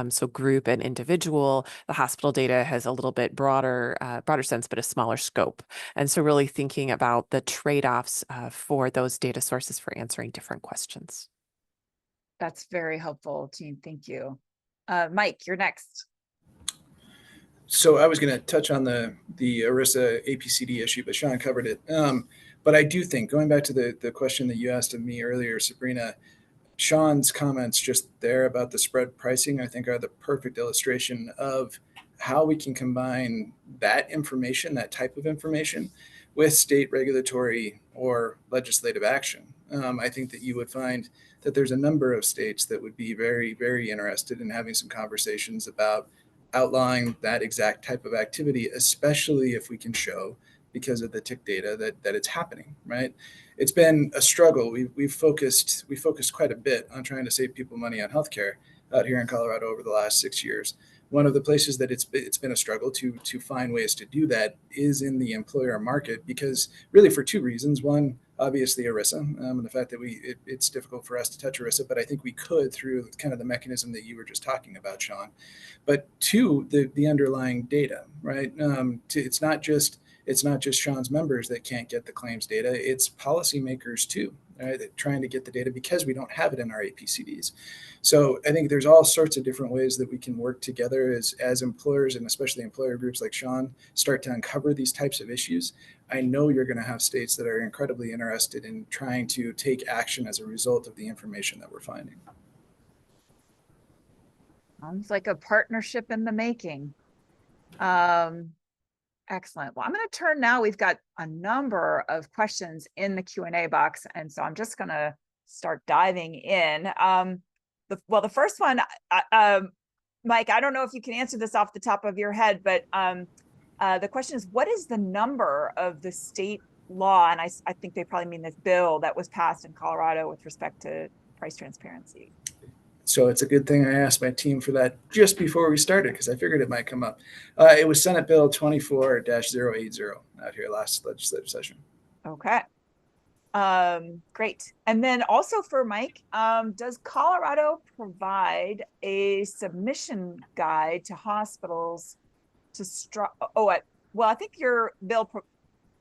so group and individual. The hospital data has a little bit broader sense, but a smaller scope. And so really thinking about the trade-offs for those data sources for answering different questions. That's very helpful, Jean. Thank you. Mike, you're next. So I was going to touch on the ERISA APCD issue, but Sean covered it. But I do think, going back to the question that you asked of me earlier, Sabrina, Sean's comments just there about the spread pricing, I think, are the perfect illustration of how we can combine that information, that type of information, with state regulatory or legislative action. I think that you would find that there's a number of states that would be very, very interested in having some conversations about outlawing that exact type of activity, especially if we can show, because of the tick data, that it's happening, right? It's been a struggle. We focused quite a bit on trying to save people money on healthcare out here in Colorado over the last 6 years. One of the places that it's been a struggle to find ways to do that is in the employer market, because really for two reasons. One, obviously ERISA, and the fact that it's difficult for us to touch ERISA, but I think we could through kind of the mechanism that you were just talking about, Sean. But two, the underlying data, right? It's not just Sean's members that can't get the claims data, it's policymakers too, right? Trying to get the data because we don't have it in our APCDs. So I think there's all sorts of different ways that we can work together as employers, and especially employer groups like Sean, start to uncover these types of issues. I know you're going to have states that are incredibly interested in trying to take action as a result of the information that we're finding. Sounds like a partnership in the making. Excellent. Well, I'm going to turn now. We've got a number of questions in the Q&A box, and so I'm just going to start diving in. The first one, Mike, I don't know if you can answer this off the top of your head, but the question is, what is the number of the state law? And I think they probably mean this bill that was passed in Colorado with respect to price transparency. So it's a good thing I asked my team for that just before we started, because I figured it might come up. It was Senate Bill 24-080 out here last legislative session. Okay. Great. And then also for Mike, does Colorado provide a submission guide to hospitals to well, I think your bill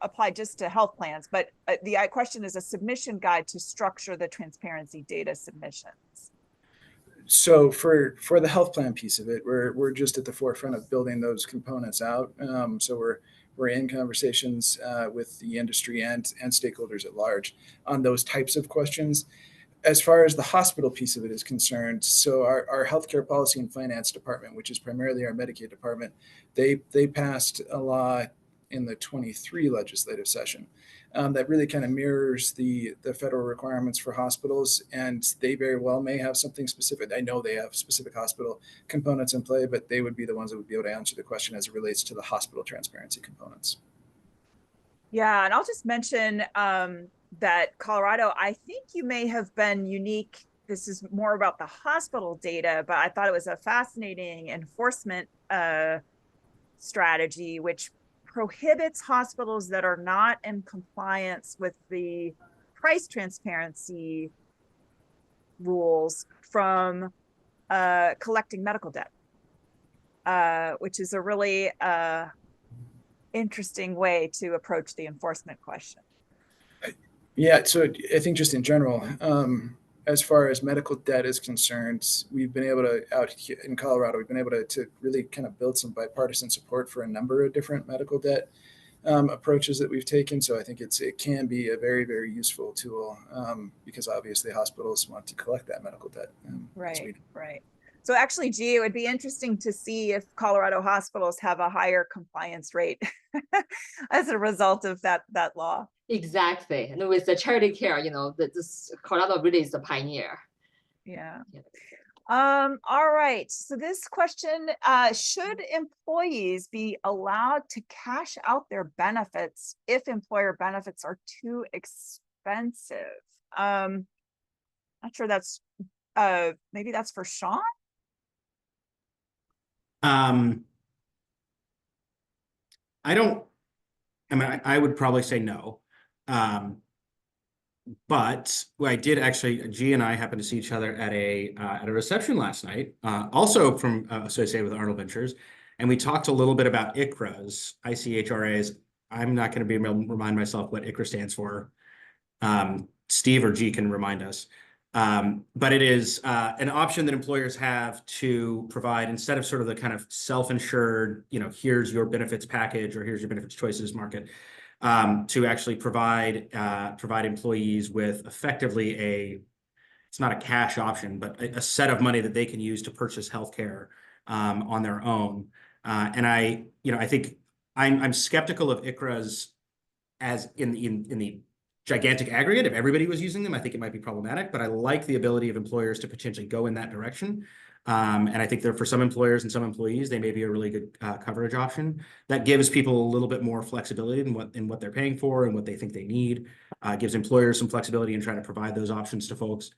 applied just to health plans, but the question is a submission guide to structure the transparency data submissions. So for the health plan piece of it, we're just at the forefront of building those components out. So we're in conversations with the industry and stakeholders at large on those types of questions. As far as the hospital piece of it is concerned, so our healthcare policy and finance department, which is primarily our Medicaid department, they passed a law in the 23 legislative session that really kind of mirrors the federal requirements for hospitals, and they very well may have something specific. I know they have specific hospital components in play, but they would be the ones that would be able to answer the question as it relates to the hospital transparency components. Yeah, and I'll just mention that Colorado, I think you may have been unique. This is more about the hospital data, but I thought it was a fascinating enforcement strategy, which prohibits hospitals that are not in compliance with the price transparency rules from collecting medical debt, which is a really interesting way to approach the enforcement question. Yeah, so I think just in general, as far as medical debt is concerned, we've been able to, out here in Colorado, we've been able to really kind of build some bipartisan support for a number of different medical debt approaches that we've taken. So I think it can be a very, very useful tool because obviously hospitals want to collect that medical debt. Right. So actually, G, it would be interesting to see if Colorado hospitals have a higher compliance rate as a result of that law. Exactly. And with the charity care, this Colorado really is the pioneer. Yeah. All right. So this question, should employees be allowed to cash out their benefits if employer benefits are too expensive? Not sure that's, maybe that's for Sean? I would probably say no. But I did actually, G and I happened to see each other at a reception last night, also from associated with Arnold Ventures, and we talked a little bit about ICHRAs, ICHRAs. I'm not going to be able to remind myself what ICHRA stands for. Steve or G can remind us. But it is an option that employers have to provide, instead of sort of the kind of self-insured, here's your benefits package or here's your benefits choices market, to actually provide employees with effectively it's not a cash option, but a set of money that they can use to purchase healthcare on their own. And I think I'm skeptical of ICHRAs as in the gigantic aggregate. If everybody was using them, I think it might be problematic, but I like the ability of employers to potentially go in that direction. And I think for some employers and some employees, they may be a really good coverage option that gives people a little bit more flexibility in what they're paying for and what they think they need. Gives employers some flexibility in trying to provide those options to folks.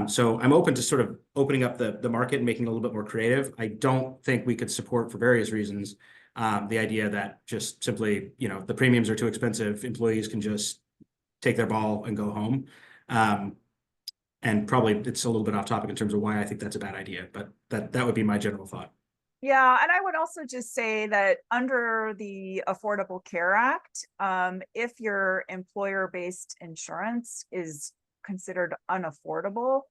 So I'm open to sort of opening up the market and making it a little bit more creative. I don't think we could support, for various reasons, the idea that just simply, the premiums are too expensive, employees can just take their ball and go home. And probably it's a little bit off topic in terms of why I think that's a bad idea, but that would be my general thought. Yeah, and I would also just say that under the Affordable Care Act, if your employer-based insurance is considered unaffordable,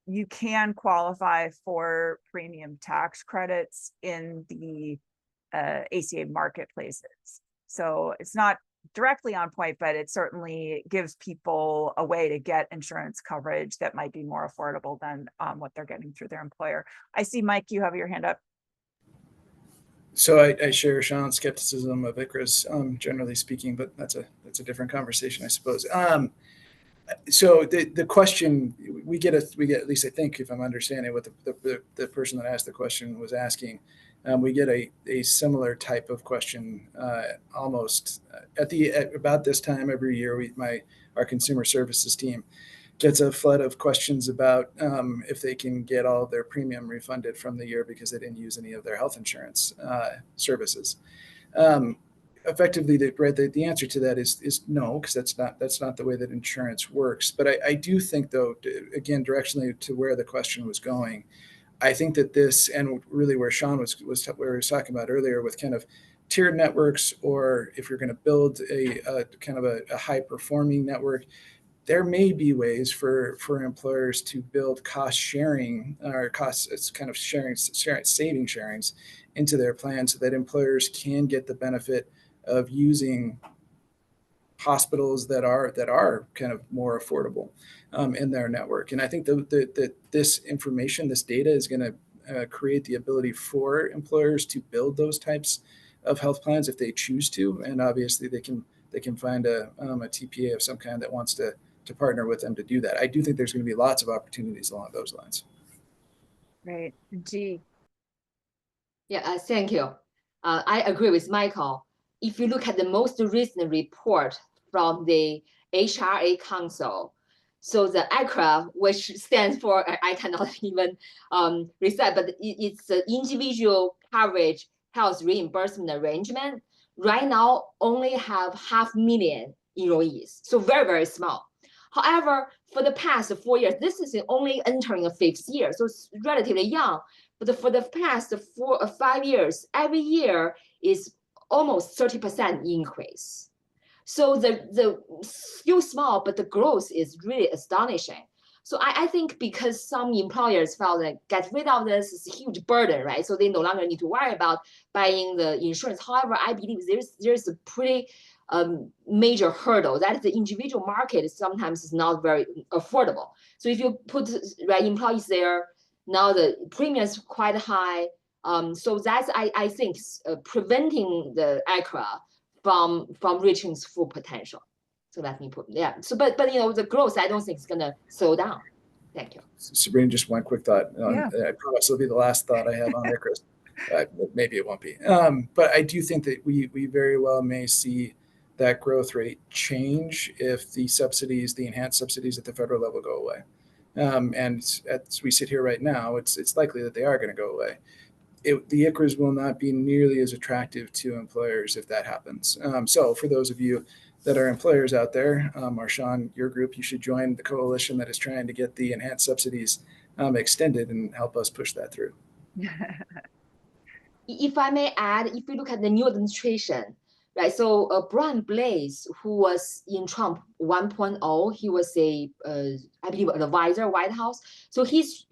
you can qualify for premium tax credits in the ACA marketplaces. So it's not directly on point, but it certainly gives people a way to get insurance coverage that might be more affordable than what they're getting through their employer. I see, Mike, you have your hand up. So I share Sean's skepticism of ICRAs, generally speaking, but that's a different conversation, I suppose. So the question we get, at least I think, if I'm understanding what the person that asked the question was asking, we get a similar type of question almost at about this time every year. Our consumer services team gets a flood of questions about if they can get all of their premium refunded from the year because they didn't use any of their health insurance services. Effectively, the answer to that is no, because that's not the way that insurance works. But I do think, though, again, directionally to where the question was going, I think that this, and really where Sean was where he was talking about earlier, with kind of tiered networks, or if you're going to build a kind of a high performing network, there may be ways for employers to build cost sharing or it's kind of saving sharings into their plan, so that employers can get the benefit of using hospitals that are kind of more affordable in their network. And I think that this information, this data, is going to create the ability for employers to build those types of health plans if they choose to. And obviously, they can find a TPA of some kind that wants to partner with them to do that. I do think there's going to be lots of opportunities along those lines. Right. G. Yeah, thank you. I agree with Michael. If you look at the most recent report from the HRA Council, so the ICRA, which stands for, I cannot even recite, but it's the individual coverage health reimbursement arrangement. Right now, only have 500,000 enrollees, so very, very small. However, for the past 4 years, this is only entering a 5th year, so it's relatively young. But for the past 4 or 5 years, every year is almost 30% increase. So the still small, but the growth is really astonishing. So I think because some employers felt that get rid of this is a huge burden, right? So they no longer need to worry about buying the insurance. However, I believe there's a pretty major hurdle that the individual market sometimes is not very affordable. So if you put right employees there, now the premium is quite high. So that's I think preventing the ICRA from reaching its full potential. So let me put So but the growth I don't think is gonna slow down. Thank you. Sabrina, just one quick thought. Yeah. I promise it'll be the last thought I have on ICRAS. Maybe it won't be. But I do think that we very well may see that growth rate change if the enhanced subsidies at the federal level go away. And as we sit here right now, it's likely that they are going to go away. The ICRAs will not be nearly as attractive to employers if that happens. So for those of you that are employers out there, or Sean, your group, you should join the coalition that is trying to get the enhanced subsidies extended and help us push that through. If I may add, if you look at the new administration, right? So Brian Blaze, who was in Trump 1.0, he was I believe, an advisor, White House. So he's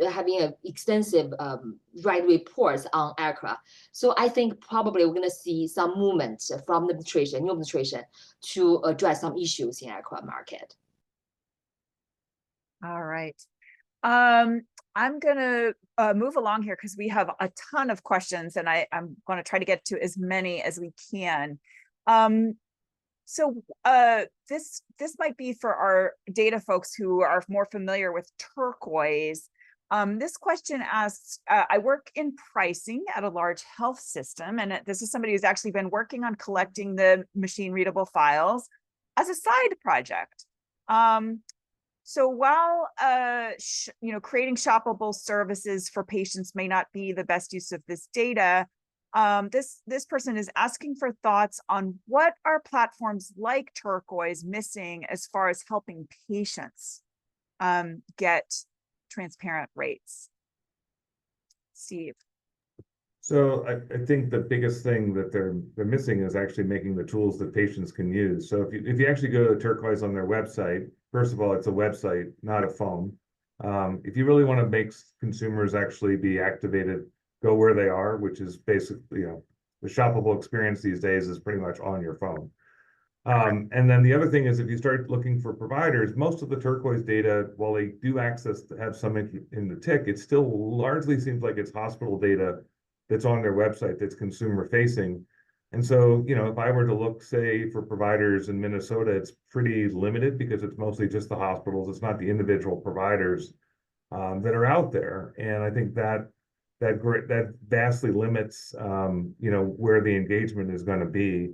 having an extensive write reports on ICRA. So I think probably we're going to see some movement from the new administration, to address some issues in ICRA market. All right. I'm going to move along here because we have a ton of questions, and I'm going to try to get to as many as we can. So this might be for our data folks who are more familiar with Turquoise. This question asks, I work in pricing at a large health system, and this is somebody who's actually been working on collecting the machine readable files as a side project. So while creating shoppable services for patients may not be the best use of this data, this person is asking for thoughts on what are platforms like Turquoise missing as far as helping patients get transparent rates. Steve. So I think the biggest thing that they're missing is actually making the tools that patients can use. So if you actually go to Turquoise on their website, first of all, it's a website, not a phone. If you really want to make consumers actually be activated, go where they are, which is basically, the shoppable experience these days is pretty much on your phone. And then the other thing is, if you start looking for providers, most of the Turquoise data, while they do have some in the TIC, it still largely seems like it's hospital data that's on their website that's consumer facing. And so, you know, if I were to look, say, for providers in Minnesota, it's pretty limited because it's mostly just the hospitals. It's not the individual providers that are out there. And I think that vastly limits, you know, where the engagement is going to be.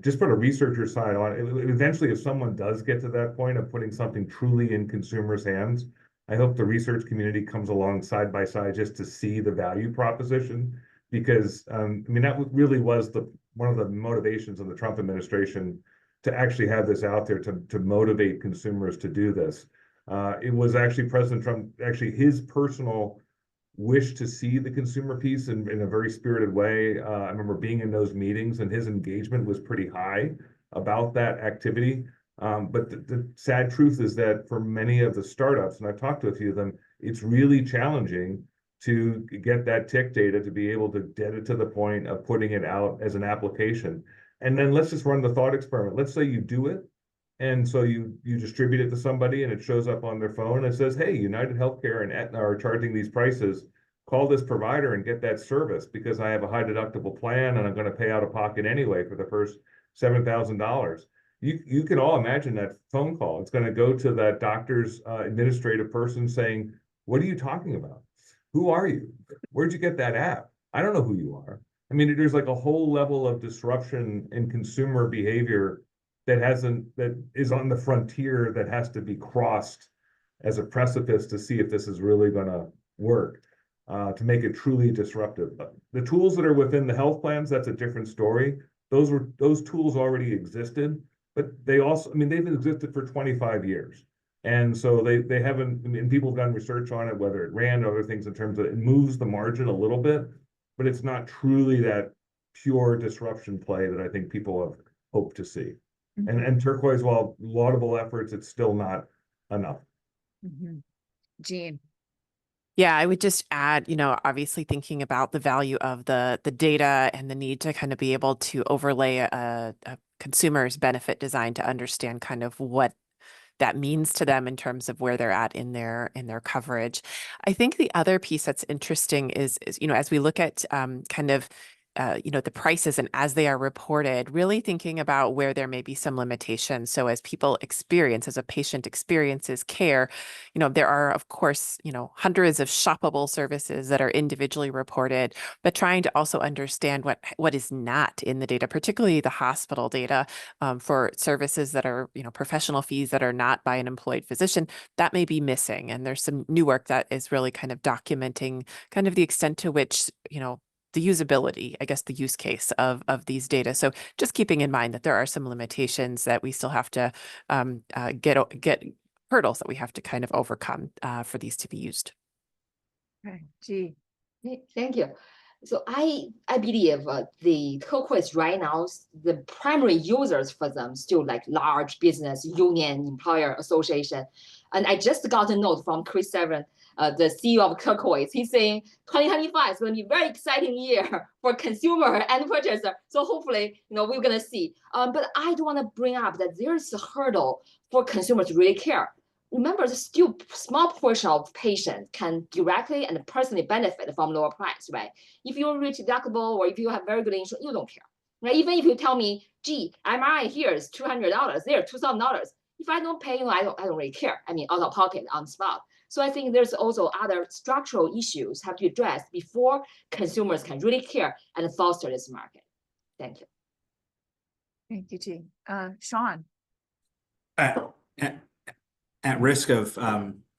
Just put a researcher side on it. Eventually, if someone does get to that point of putting something truly in consumers' hands, I hope the research community comes along side by side just to see the value proposition, because I mean, that really was one of the motivations of the Trump administration to actually have this out there to motivate consumers to do this. It was actually President Trump, actually his personal wish to see the consumer piece in a very spirited way. I remember being in those meetings, and his engagement was pretty high about that activity. But the sad truth is that for many of the startups, and I've talked to a few of them, it's really challenging to get that tick data to be able to get it to the point of putting it out as an application. And then let's just run the thought experiment. Let's say you do it, and so you distribute it to somebody and it shows up on their phone and it says, hey, United Healthcare and Aetna are charging these prices. Call this provider and get that service because I have a high deductible plan and I'm going to pay out of pocket anyway for the first $7,000. You can all imagine that phone call. It's going to go to that doctor's administrative person saying, what are you talking about? Who are you? Where'd you get that app? I don't know who you are. I mean, there's like a whole level of disruption in consumer behavior that is on the frontier that has to be crossed as a precipice to see if this is really going to work, to make it truly disruptive. But the tools that are within the health plans, that's a different story. Those tools already existed, but they also, I mean, they've existed for 25 years. And so they haven't, I mean, people have done research on it, whether it ran other things in terms of it moves the margin a little bit, but it's not truly that pure disruption play that I think people have hoped to see. And Turquoise, while laudable efforts, it's still not enough. Jean. Yeah, I would just add, you know, obviously thinking about the value of the data and the need to kind of be able to overlay a consumer's benefit design to understand kind of what that means to them in terms of where they're at in their coverage. I think the other piece that's interesting is you know, as we look at kind of you know, the prices and as they are reported, really thinking about where there may be some limitations. So as people experience, as a patient experiences care, you know, there are, of course, you know, hundreds of shoppable services that are individually reported, but trying to also understand what is not in the data, particularly the hospital data for services that are, you know, professional fees that are not by an employed physician, that may be missing. And there's some new work that is really kind of documenting kind of the extent to which, you know, the usability, I guess, the use case of these data. So just keeping in mind that there are some limitations that we still have to get hurdles that we have to kind of overcome for these to be used. Okay, G. Thank you. So I believe the Turquoise right now, the primary users for them still like large business, union, employer association. And I just got a note from Chris Severn, the CEO of Turquoise. He's saying 2025 is going to be a very exciting year for consumer and purchaser. So hopefully, you know, we're going to see. But I do want to bring up that there's a hurdle for consumers to really care. Remember, the still small portion of patients can directly and personally benefit from lower price, right? If you reach deductible or if you have very good insurance, you don't care, right? Even if you tell me, gee, MRI here is $200, there $2,000. If I don't pay, you know, I don't really care. I mean, out of pocket on the spot. So I think there's also other structural issues have to be addressed before consumers can really care and foster this market. Thank you. Thank you, G. Sean. At risk of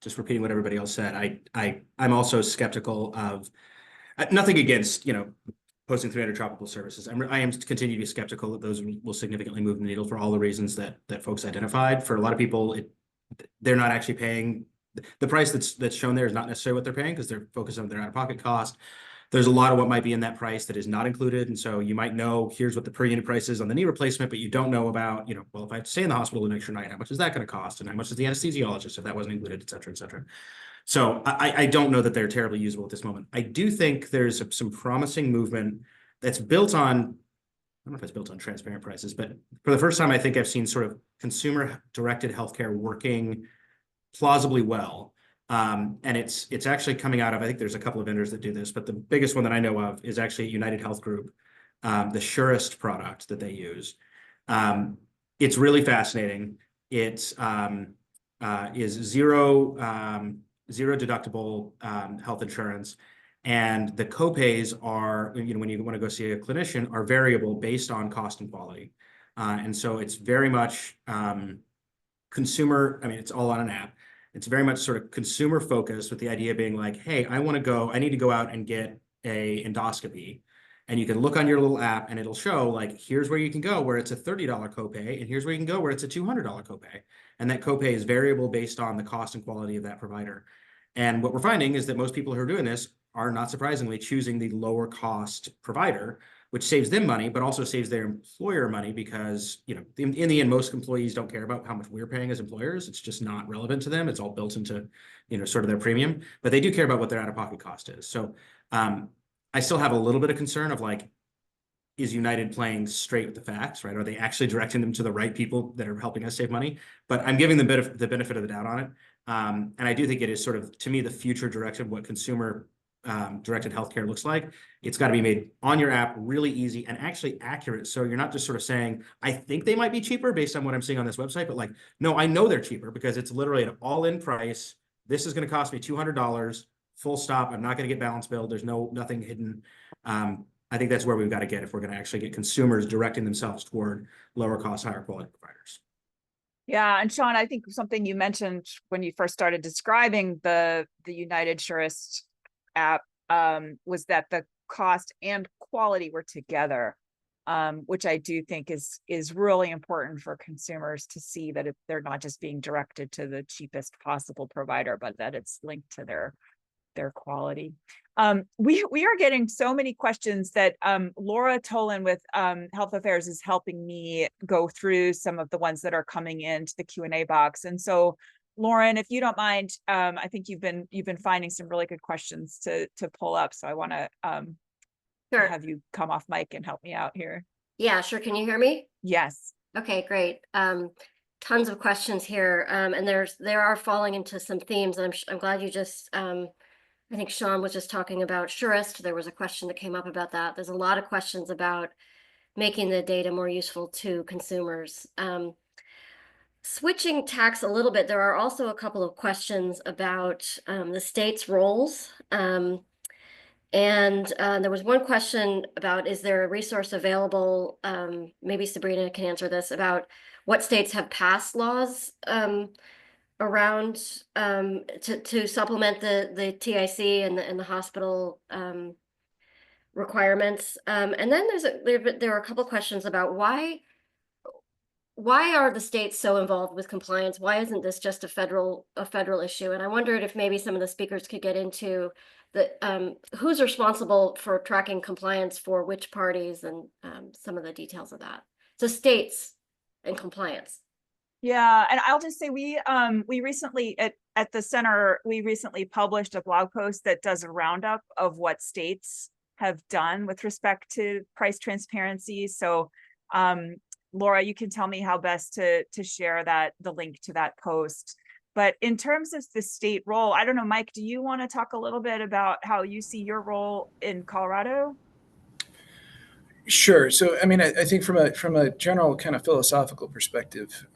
just repeating what everybody else said, I'm also skeptical of nothing against, you know, posting 300 tropical services. I am continue to be skeptical that those will significantly move the needle for all the reasons that folks identified. For a lot of people, they're not actually paying the price that's shown there is not necessarily what they're paying because they're focused on their out-of-pocket cost. There's a lot of what might be in that price that is not included. And so you might know, here's what the per unit price is on the knee replacement, but you don't know about, you know, well, if I have to stay in the hospital an extra night, how much is that going to cost? And how much is the anesthesiologist if that wasn't included, et cetera, et cetera. So I don't know that they're terribly usable at this moment. I do think there's some promising movement that's built on, I don't know if it's built on transparent prices, but for the first time, I think I've seen sort of consumer directed healthcare working plausibly well. And it's actually coming out of, I think there's a couple of vendors that do this, but the biggest one that I know of is actually United Health Group, the Surest product that they use. It's really fascinating. It is zero deductible health insurance. And the copays are, when you want to go see a clinician, are variable based on cost and quality. And so it's very much consumer, I mean, it's all on an app. It's very much sort of consumer focused, with the idea being like, hey, I need to go out and get a endoscopy. And you can look on your little app and it'll show like, here's where you can go where it's a $30 copay, and here's where you can go where it's a $200 copay. And that copay is variable based on the cost and quality of that provider. And what we're finding is that most people who are doing this are, not surprisingly, choosing the lower cost provider, which saves them money, but also saves their employer money, because, in the end, most employees don't care about how much we're paying as employers. It's just not relevant to them. It's all built into, sort of their premium, but they do care about what their out-of-pocket cost is. So I still have a little bit of concern of like, is United playing straight with the facts, right? Are they actually directing them to the right people that are helping us save money? But I'm giving them the benefit of the doubt on it. And I do think it is sort of, to me, the future direction of what consumer directed healthcare looks like. It's got to be made on your app, really easy and actually accurate. So you're not just sort of saying, I think they might be cheaper based on what I'm seeing on this website, but like, no, I know they're cheaper because it's literally an all-in price. This is going to cost me $200, full stop. I'm not going to get balance billed. There's nothing hidden. I think that's where we've got to get if we're going to actually get consumers directing themselves toward lower cost, higher quality providers. Yeah, and Sean, I think something you mentioned when you first started describing the United Surest app was that the cost and quality were together, which I do think is really important for consumers to see, that they're not just being directed to the cheapest possible provider, but that it's linked to their quality. We are getting so many questions that Laura Tolan with Health Affairs is helping me go through some of the ones that are coming into the Q&A box. And so, Lauren, if you don't mind, I think you've been finding some really good questions to pull up. So I want to Sure. have you come off mic and help me out here. Yeah, sure. Can you hear me? Yes. Okay, great. Tons of questions here, and there are falling into some themes. And I'm glad you just. I think Sean was just talking about Surest. There was a question that came up about that. There's a lot of questions about making the data more useful to consumers. Switching tacks a little bit, there are also a couple of questions about the state's roles. And there was one question about, is there a resource available? Maybe Sabrina can answer this, about what states have passed laws around to supplement the TIC and the hospital requirements. And then there are a couple questions about why are the states so involved with compliance? Why isn't this just a federal issue? And I wondered if maybe some of the speakers could get into the who's responsible for tracking compliance for which parties, and some of the details of that. So states and compliance. Yeah, and I'll just say we recently at the center, we recently published a blog post that does a roundup of what states have done with respect to price transparency. So Laura, you can tell me how best to share the link to that post. But in terms of the state role, I don't know, Mike, do you want to talk a little bit about how you see your role in Colorado? Sure. So, I mean, I think from a general kind of philosophical perspective,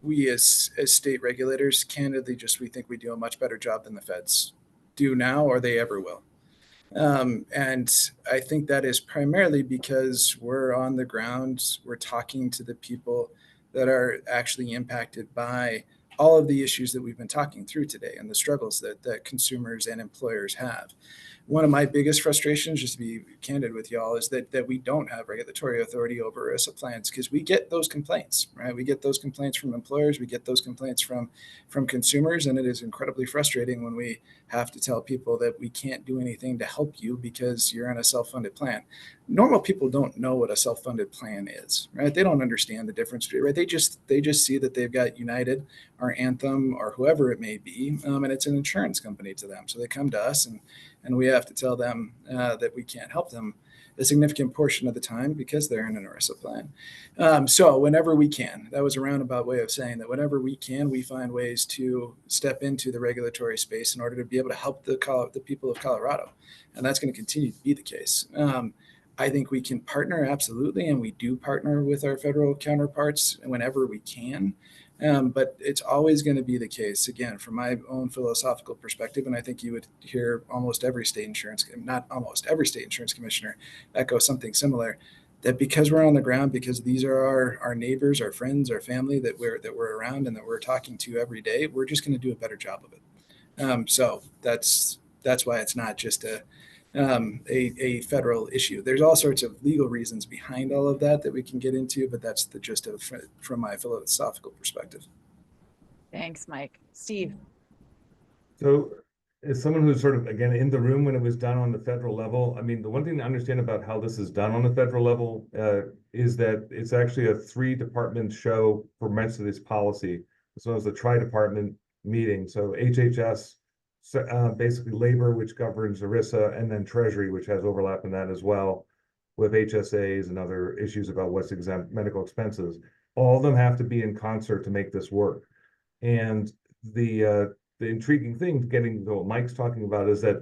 we as state regulators, candidly, we think we do a much better job than the feds do now, or they ever will. And I think that is primarily because we're on the ground, we're talking to the people that are actually impacted by all of the issues that we've been talking through today and the struggles that consumers and employers have. One of my biggest frustrations, just to be candid with y'all, is that we don't have regulatory authority over ERISA plans, because we get those complaints, right? We get those complaints from employers, we get those complaints from consumers, and it is incredibly frustrating when we have to tell people that we can't do anything to help you because you're on a self-funded plan. Normal people don't know what a self-funded plan is, right? They don't understand the difference, right? They just see that they've got United or Anthem or whoever it may be, and it's an insurance company to them. So they come to us and we have to tell them that we can't help them a significant portion of the time because they're in an ERISA plan. So whenever we can, that was a roundabout way of saying that whenever we can, we find ways to step into the regulatory space in order to be able to help the people of Colorado. And that's going to continue to be the case. I think we can partner absolutely, and we do partner with our federal counterparts whenever we can. But it's always going to be the case, again, from my own philosophical perspective, and I think you would hear almost every state insurance, not almost every state insurance commissioner echo something similar, that because we're on the ground, because these are our neighbors, our friends, our family that we're around and that we're talking to every day, we're just going to do a better job of it. So that's why it's not just a federal issue. There's all sorts of legal reasons behind all of that we can get into, but that's the gist of it from my philosophical perspective. Thanks, Mike. Steve. So as someone who's sort of, again, in the room when it was done on the federal level, I mean, the one thing to understand about how this is done on the federal level is that it's actually a 3-department show for most of this policy. So it's a tri-department meeting. So HHS, basically labor, which governs ERISA, and then Treasury, which has overlap in that as well, with HSAs and other issues about what's exempt medical expenses. All of them have to be in concert to make this work. And the intriguing thing, getting to what Mike's talking about, is that,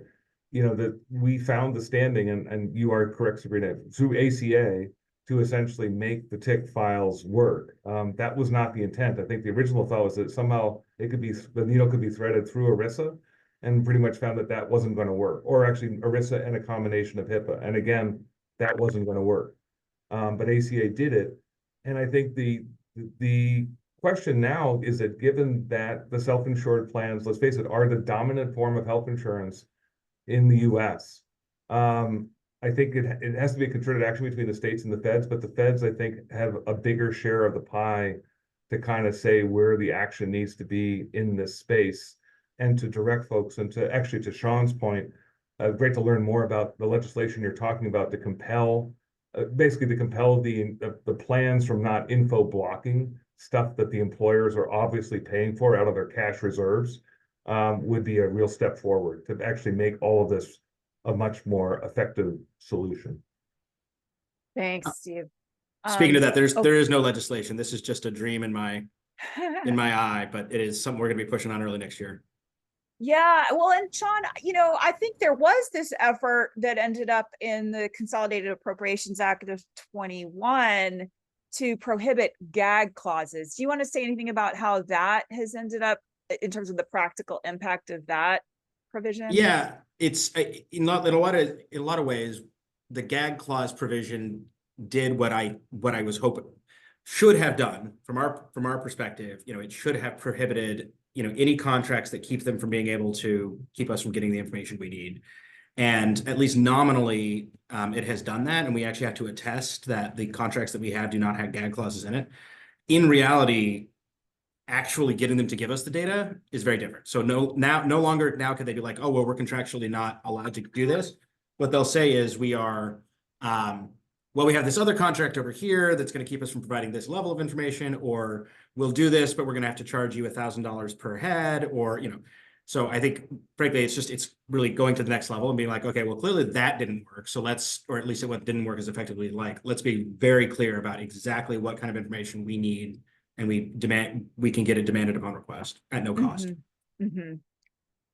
you know, that we found the standing, and you are correct, Sabrina, through ACA to essentially make the TIC files work. That was not the intent. I think the original thought was that somehow it could be, the needle could be threaded through ERISA, and pretty much found that that wasn't going to work, or actually ERISA and a combination of HIPAA. And again, that wasn't going to work. But ACA did it. And I think the question now is that, given that the self-insured plans, let's face it, are the dominant form of health insurance in the US, I think it has to be a concerted action between the states and the feds, but the feds, I think, have a bigger share of the pie to kind of say where the action needs to be in this space, and to direct folks, and to actually, to Sean's point, great to learn more about the legislation you're talking about to compel, basically to compel the plans from not info blocking stuff that the employers are obviously paying for out of their cash reserves, would be a real step forward to actually make all of this a much more effective solution. Thanks, Steve. Speaking of that, there is no legislation. This is just a dream in my eye, but it is something we're going to be pushing on early next year. Yeah, well, and Sean, you know, I think there was this effort that ended up in the Consolidated Appropriations Act of 21 to prohibit gag clauses. Do you want to say anything about how that has ended up in terms of the practical impact of that provision? Yeah, it's in a lot of ways, the gag clause provision did what I was hoping should have done from our perspective. You know, it should have prohibited, you know, any contracts that keep them from being able to keep us from getting the information we need. And at least nominally, it has done that. And we actually have to attest that the contracts that we have do not have gag clauses in it. In reality, actually getting them to give us the data is very different. So no longer could they be like, oh, well, we're contractually not allowed to do this. What they'll say is we are, well, we have this other contract over here that's going to keep us from providing this level of information, or we'll do this, but we're going to have to charge you $1,000 per head, or, you know. So I think, frankly, it's really going to the next level and being like, okay, well, clearly that didn't work. So or at least what didn't work as effectively, like, let's be very clear about exactly what kind of information we need, and we can get it demanded upon request at no cost.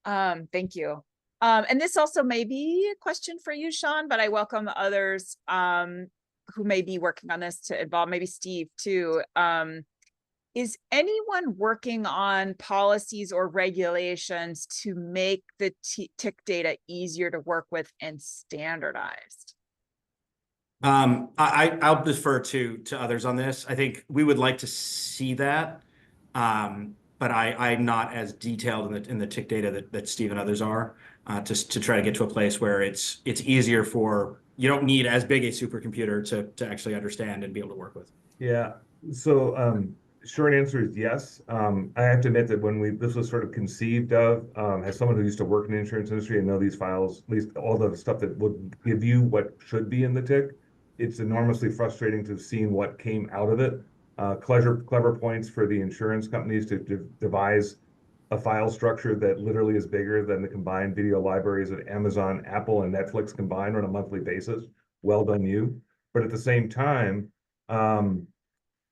Thank you. And this also may be a question for you, Sean, but I welcome others who may be working on this to involve, maybe Steve too. Is anyone working on policies or regulations to make the TIC data easier to work with and standardized? I'll defer to others on this. I think we would like to see that, but I'm not as detailed in the TIC data that Steve and others are, to try to get to a place where it's easier for, you don't need as big a supercomputer to actually understand and be able to work with. Yeah. So short answer is yes. I have to admit that when this was sort of conceived of, as someone who used to work in the insurance industry and know these files, at least all the stuff that would give you what should be in the TIC, it's enormously frustrating to have seen what came out of it. Clever points for the insurance companies to devise a file structure that literally is bigger than the combined video libraries of Amazon, Apple, and Netflix combined on a monthly basis. Well done, you. But at the same time,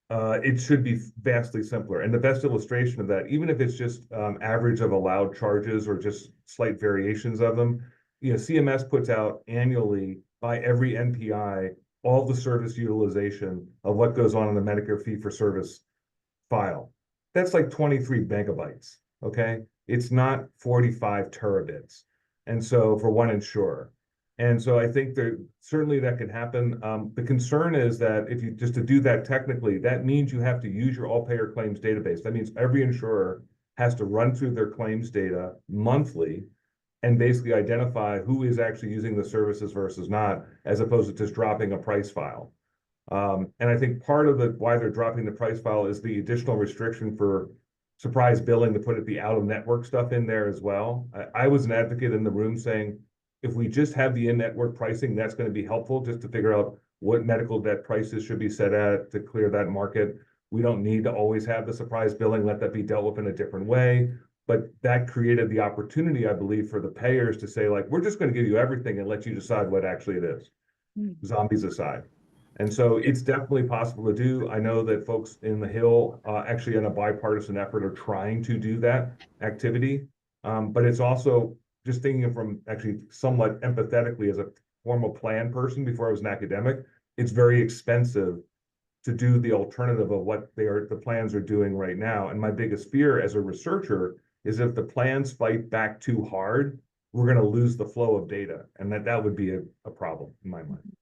it should be vastly simpler. And the best illustration of that, even if it's just average of allowed charges or just slight variations of them, CMS puts out annually by every NPI all the service utilization of what goes on in the Medicare fee-for-service file. That's like 23 megabytes, okay? It's not 45 terabits. And so for one insurer. And so I think that certainly that could happen. The concern is that if you just to do that technically, that means you have to use your all payer claims database. That means every insurer has to run through their claims data monthly and basically identify who is actually using the services versus not, as opposed to just dropping a price file. And I think part of why they're dropping the price file is the additional restriction for surprise billing to put the out-of-network stuff in there as well. I was an advocate in the room saying, if we just have the in-network pricing, that's going to be helpful just to figure out what medical debt prices should be set at to clear that market. We don't need to always have the surprise billing, let that be dealt with in a different way. But that created the opportunity, I believe, for the payers to say, like, we're just going to give you everything and let you decide what actually it is, zombies aside. And so it's definitely possible to do. I know that folks in the Hill, actually in a bipartisan effort, are trying to do that activity. But it's also just thinking from actually somewhat empathetically as a formal plan person before I was an academic, it's very expensive to do the alternative of what the plans are doing right now. And my biggest fear as a researcher is if the plans fight back too hard, we're going to lose the flow of data. And that would be a problem in my mind.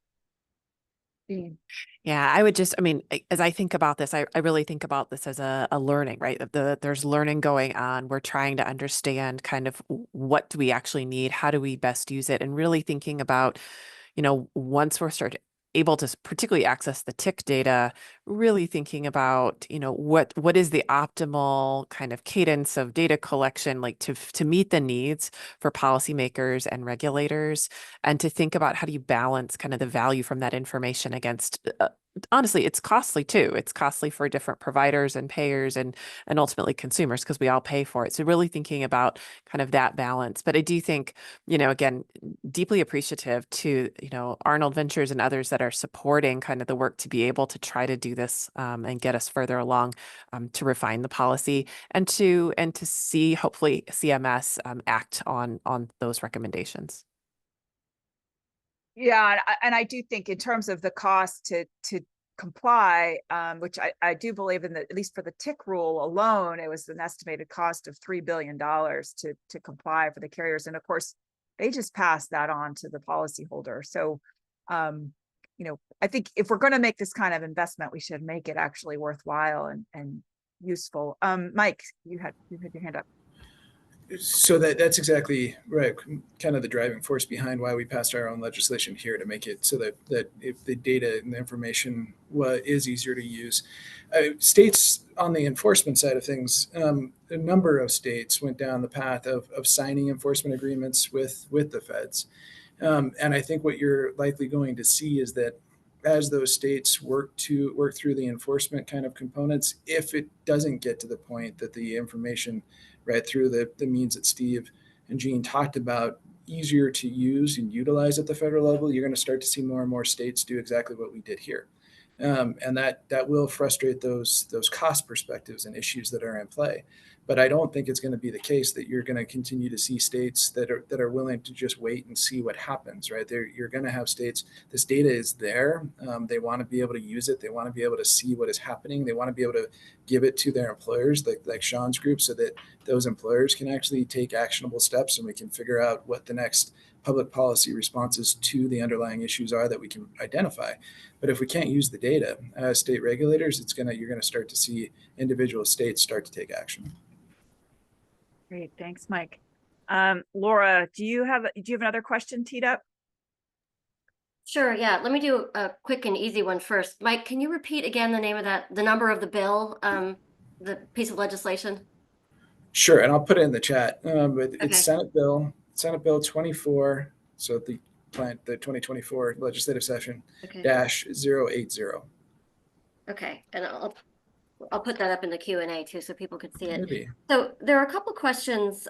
Yeah, I would just, I mean, as I think about this, I really think about this as a learning, right? There's learning going on. We're trying to understand kind of what do we actually need? How do we best use it? And really thinking about, once we're able to particularly access the tick data, really thinking about, what is the optimal kind of cadence of data collection, like to meet the needs for policymakers and regulators, and to think about how do you balance kind of the value from that information against, honestly, it's costly too. It's costly for different providers and payers and ultimately consumers because we all pay for it. So really thinking about kind of that balance. But I do think, again, deeply appreciative to, Arnold Ventures and others that are supporting kind of the work to be able to try to do this and get us further along to refine the policy and to see hopefully CMS act on those recommendations. Yeah, and I do think in terms of the cost to comply, which I do believe in, at least for the tick rule alone, it was an estimated cost of $3 billion to comply for the carriers. And of course, they just passed that on to the policyholder. So, I think if we're going to make this kind of investment, we should make it actually worthwhile and useful. Mike, you had your hand up. So that's exactly right. Kind of the driving force behind why we passed our own legislation here to make it so that if the data and the information is easier to use. States on the enforcement side of things, a number of states went down the path of signing enforcement agreements with the feds. And I think what you're likely going to see is that as those states work through the enforcement kind of components, if it doesn't get to the point that the information right through the means that Steve and Jean talked about easier to use and utilize at the federal level, you're going to start to see more and more states do exactly what we did here. And that will frustrate those cost perspectives and issues that are in play. But I don't think it's going to be the case that you're going to continue to see states that are willing to just wait and see what happens, right? You're going to have states, this data is there. They want to be able to use it. They want to be able to see what is happening. They want to be able to give it to their employers, like Sean's group, so that those employers can actually take actionable steps and we can figure out what the next public policy responses to the underlying issues are that we can identify. But if we can't use the data as state regulators, you're going to start to see individual states start to take action. Great, thanks, Mike. Laura, do you have another question teed up? Sure, yeah. Let me do a quick and easy one first. Mike, can you repeat again the name of the number of the bill, the piece of legislation? Sure, and I'll put it in the chat. But Okay. It's Senate Bill 24, so the 2024 legislative session, Okay. -080. Okay, and I'll put that up in the Q&A too, so people could see it. Maybe. So there are a couple questions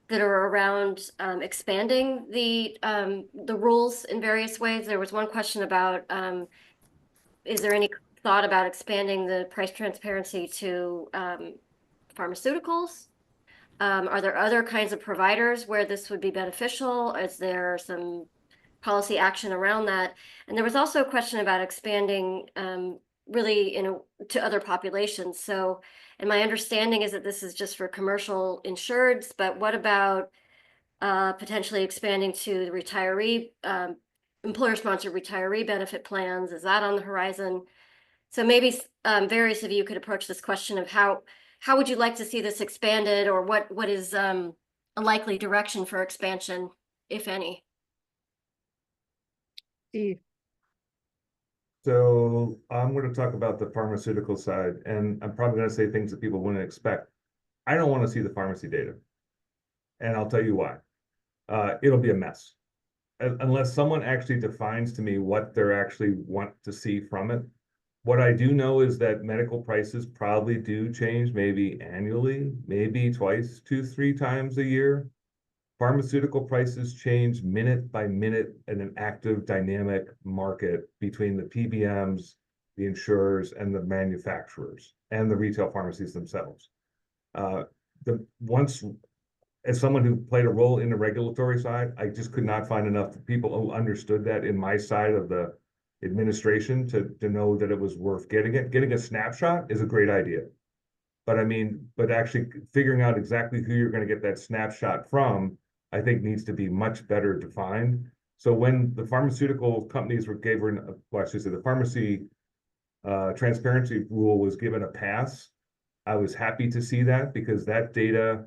that are around expanding the rules in various ways. There was one question about is there any thought about expanding the price transparency to pharmaceuticals? Are there other kinds of providers where this would be beneficial? Is there some policy action around that? And there was also a question about expanding really to other populations. So, and my understanding is that this is just for commercial insureds, but what about potentially expanding to the retiree, employer-sponsored retiree benefit plans? Is that on the horizon? So maybe various of you could approach this question of how would you like to see this expanded, or what is a likely direction for expansion, if any? Steve. So I'm going to talk about the pharmaceutical side, and I'm probably going to say things that people wouldn't expect. I don't want to see the pharmacy data, and I'll tell you why. It'll be a mess. Unless someone actually defines to me what they're actually want to see from it. What I do know is that medical prices probably do change, maybe annually, maybe twice, 2-3 times a year. Pharmaceutical prices change minute by minute in an active, dynamic market between the PBMs, the insurers, and the manufacturers, and the retail pharmacies themselves. As someone who played a role in the regulatory side, I just could not find enough people who understood that in my side of the administration to know that it was worth getting it. Getting a snapshot is a great idea. But actually figuring out exactly who you're going to get that snapshot from, I think needs to be much better defined. So when the pharmaceutical companies the pharmacy transparency rule was given a pass, I was happy to see that, because that data,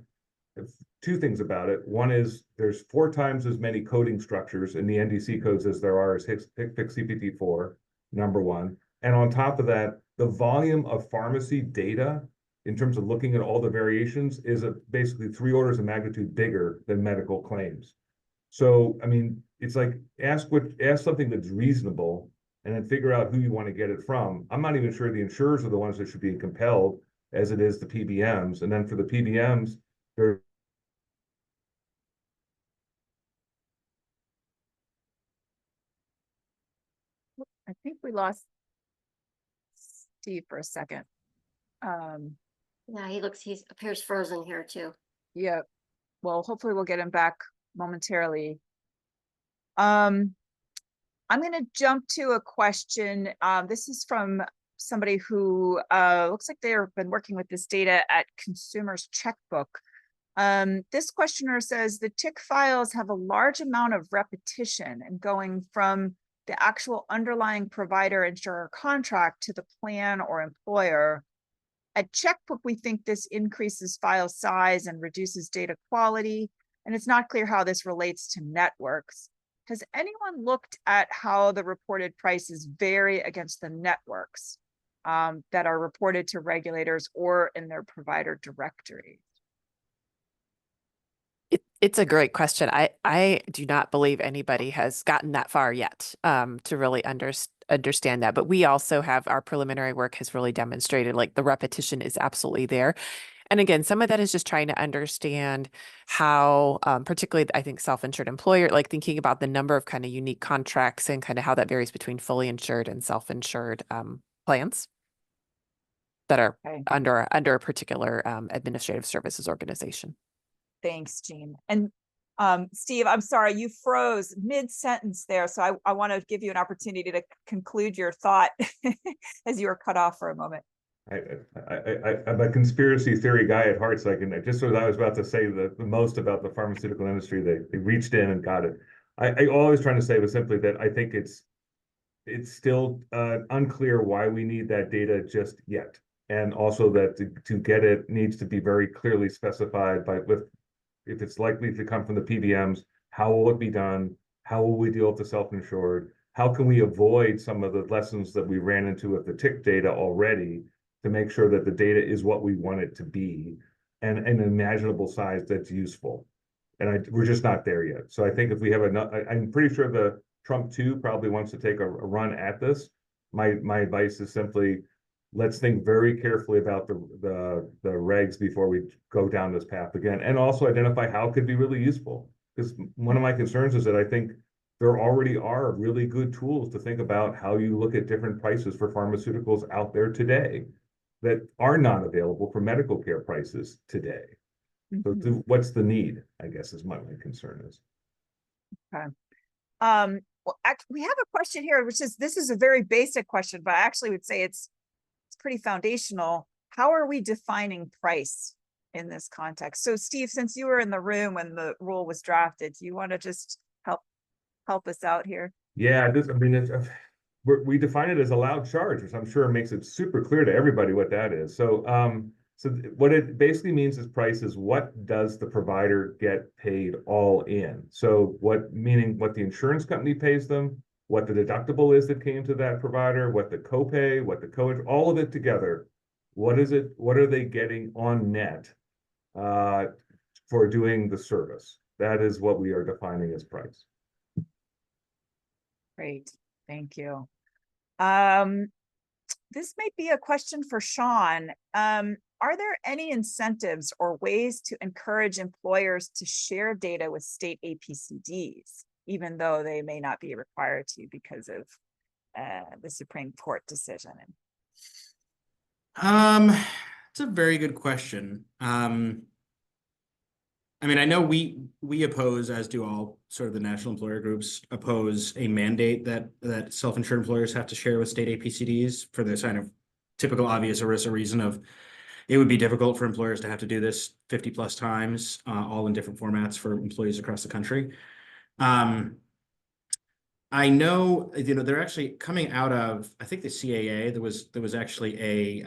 two things about it. One is there's 4 times as many coding structures in the NDC codes as there are as HCPT4, number one. And on top of that, the volume of pharmacy data in terms of looking at all the variations is basically 3 orders of magnitude bigger than medical claims. So, I mean, it's like ask something that's reasonable and then figure out who you want to get it from. I'm not even sure the insurers are the ones that should be compelled, as it is the PBMs. And then for the PBMs, they're I think we lost Steve for a second. Yeah, he appears frozen here too. Yeah. Well, hopefully we'll get him back momentarily. I'm going to jump to a question. This is from somebody who looks like they've been working with this data at Consumers Checkbook. This questioner says the tick files have a large amount of repetition and going from the actual underlying provider insurer contract to the plan or employer. At Checkbook, we think this increases file size and reduces data quality, and it's not clear how this relates to networks. Has anyone looked at how the reported prices vary against the networks that are reported to regulators or in their provider directory? It's a great question. I do not believe anybody has gotten that far yet to really understand that. But we also have, our preliminary work has really demonstrated like the repetition is absolutely there. And again, some of that is just trying to understand how, particularly I think self-insured employer, like thinking about the number of kind of unique contracts and kind of how that varies between fully insured and self-insured plans that are under a particular administrative services organization. Thanks, Jean. And Steve, I'm sorry, you froze mid-sentence there. So I want to give you an opportunity to conclude your thought as you were cut off for a moment. I'm a conspiracy theory guy at heart, so I can, just as I was about to say the most about the pharmaceutical industry, they reached in and got it. I always trying to say was simply that I think it's still unclear why we need that data just yet. And also that to get it needs to be very clearly specified if it's likely to come from the PBMs, how will it be done? How will we deal with the self-insured? How can we avoid some of the lessons that we ran into with the tick data already to make sure that the data is what we want it to be and an imaginable size that's useful? And we're just not there yet. So I think if we have I'm pretty sure the Trump 2 probably wants to take a run at this. My advice is simply let's think very carefully about the regs before we go down this path again, and also identify how it could be really useful. Because one of my concerns is that I think there already are really good tools to think about how you look at different prices for pharmaceuticals out there today that are not available for medical care prices today. So what's the need, I guess, is my concern is. Okay. Well, we have a question here, which is, this is a very basic question, but I actually would say it's pretty foundational. How are we defining price in this context? So Steve, since you were in the room when the rule was drafted, do you want to just help us out here? Yeah, we define it as allowed charge, which I'm sure makes it super clear to everybody what that is. So, what it basically means is price is what does the provider get paid all in? So meaning what the insurance company pays them, what the deductible is that came to that provider, what the copay, what the all of it together. What is it? What are they getting on net for doing the service? That is what we are defining as price. Great, thank you. This might be a question for Sean. Are there any incentives or ways to encourage employers to share data with state APCDs, even though they may not be required to because of the Supreme Court decision? It's a very good question. I mean, I know we oppose, as do all sort of the national employer groups, oppose a mandate that self-insured employers have to share with state APCDs for this kind of typical obvious ERISA reason of it would be difficult for employers to have to do this 50 plus times, all in different formats for employees across the country. I know, they're actually coming out of, I think the CAA, there was actually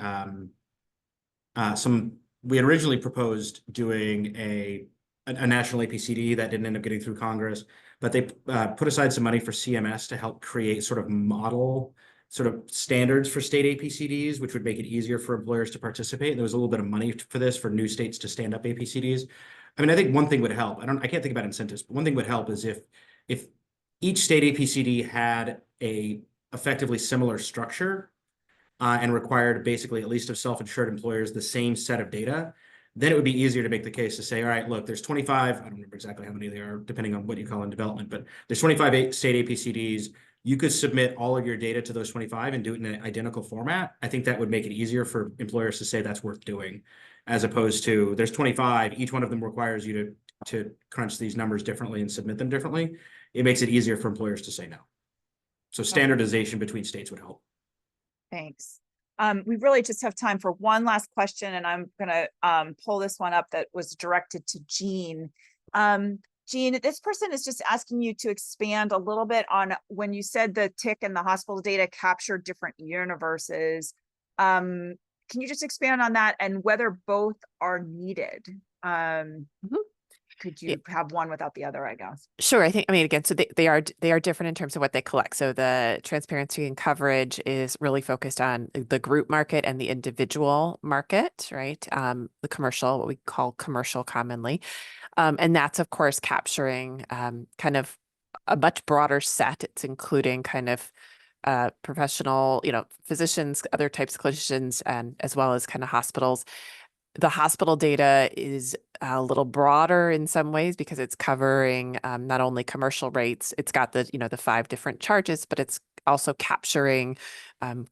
we had originally proposed doing a national APCD that didn't end up getting through Congress, but they put aside some money for CMS to help create sort of model sort of standards for state APCDs, which would make it easier for employers to participate. There was a little bit of money for this for new states to stand up APCDs. I mean, I think one thing would help. I can't think about incentives, but one thing would help is if each state APCD had a effectively similar structure and required basically, at least of self-insured employers, the same set of data, then it would be easier to make the case to say, all right, look, there's 25, I don't remember exactly how many there are, depending on what you call in development, but there's 25 state APCDs. You could submit all of your data to those 25 and do it in an identical format. I think that would make it easier for employers to say that's worth doing, as opposed to there's 25, each one of them requires you to crunch these numbers differently and submit them differently. It makes it easier for employers to say no. So standardization between states would help. Thanks. We really just have time for one last question, and I'm going to pull this one up that was directed to Jean. Jean, this person is just asking you to expand a little bit on when you said the TIC and the hospital data capture different universes. Can you just expand on that and whether both are needed? Could you have one without the other, I guess? Sure. I mean, again, so they are different in terms of what they collect. So the transparency and coverage is really focused on the group market and the individual market, right? The commercial, what we call commercial commonly. And that's, of course, capturing kind of a much broader set. It's including kind of professional, physicians, other types of clinicians, and as well as kind of hospitals. The hospital data is a little broader in some ways because it's covering not only commercial rates, it's got the 5 different charges, but it's also capturing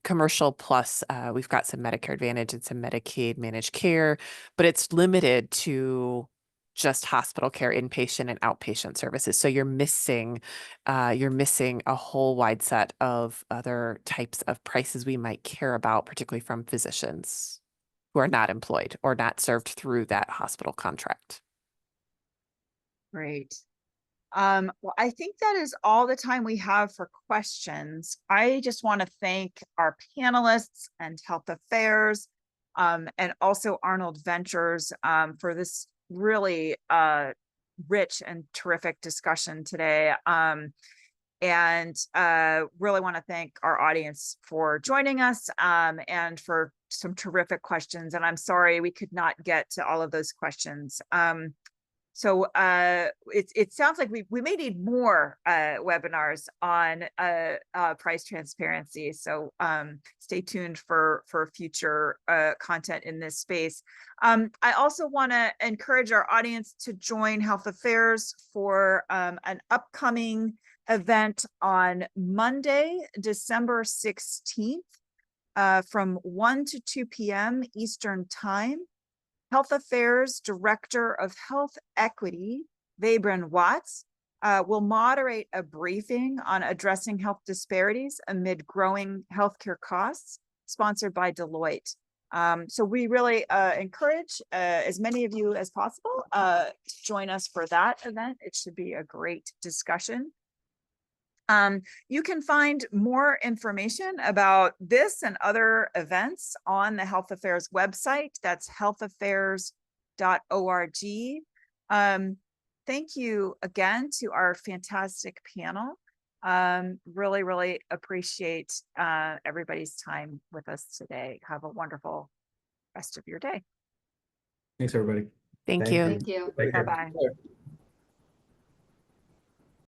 commercial plus we've got some Medicare Advantage and some Medicaid managed care, but it's limited to just hospital care, inpatient and outpatient services. So you're missing a whole wide set of other types of prices we might care about, particularly from physicians who are not employed or not served through that hospital contract. Great. Well, I think that is all the time we have for questions. I just want to thank our panelists and Health Affairs and also Arnold Ventures for this really rich and terrific discussion today. And really want to thank our audience for joining us and for some terrific questions. And I'm sorry we could not get to all of those questions. So it sounds like we may need more webinars on price transparency. So stay tuned for future content in this space. I also want to encourage our audience to join Health Affairs for an upcoming event on Monday, December 16th, from 1 to 2 p.m. Eastern Time. Health Affairs Director of Health Equity, Vebren Watts, will moderate a briefing on addressing health disparities amid growing healthcare costs, sponsored by Deloitte. So we really encourage as many of you as possible to join us for that event. It should be a great discussion. You can find more information about this and other events on the Health Affairs website. That's healthaffairs.org. Thank you again to our fantastic panel. Really, really appreciate everybody's time with us today. Have a wonderful rest of your day. Thanks, everybody. Thank Thank you. you. Thank you. Take care. Bye-bye. Sure.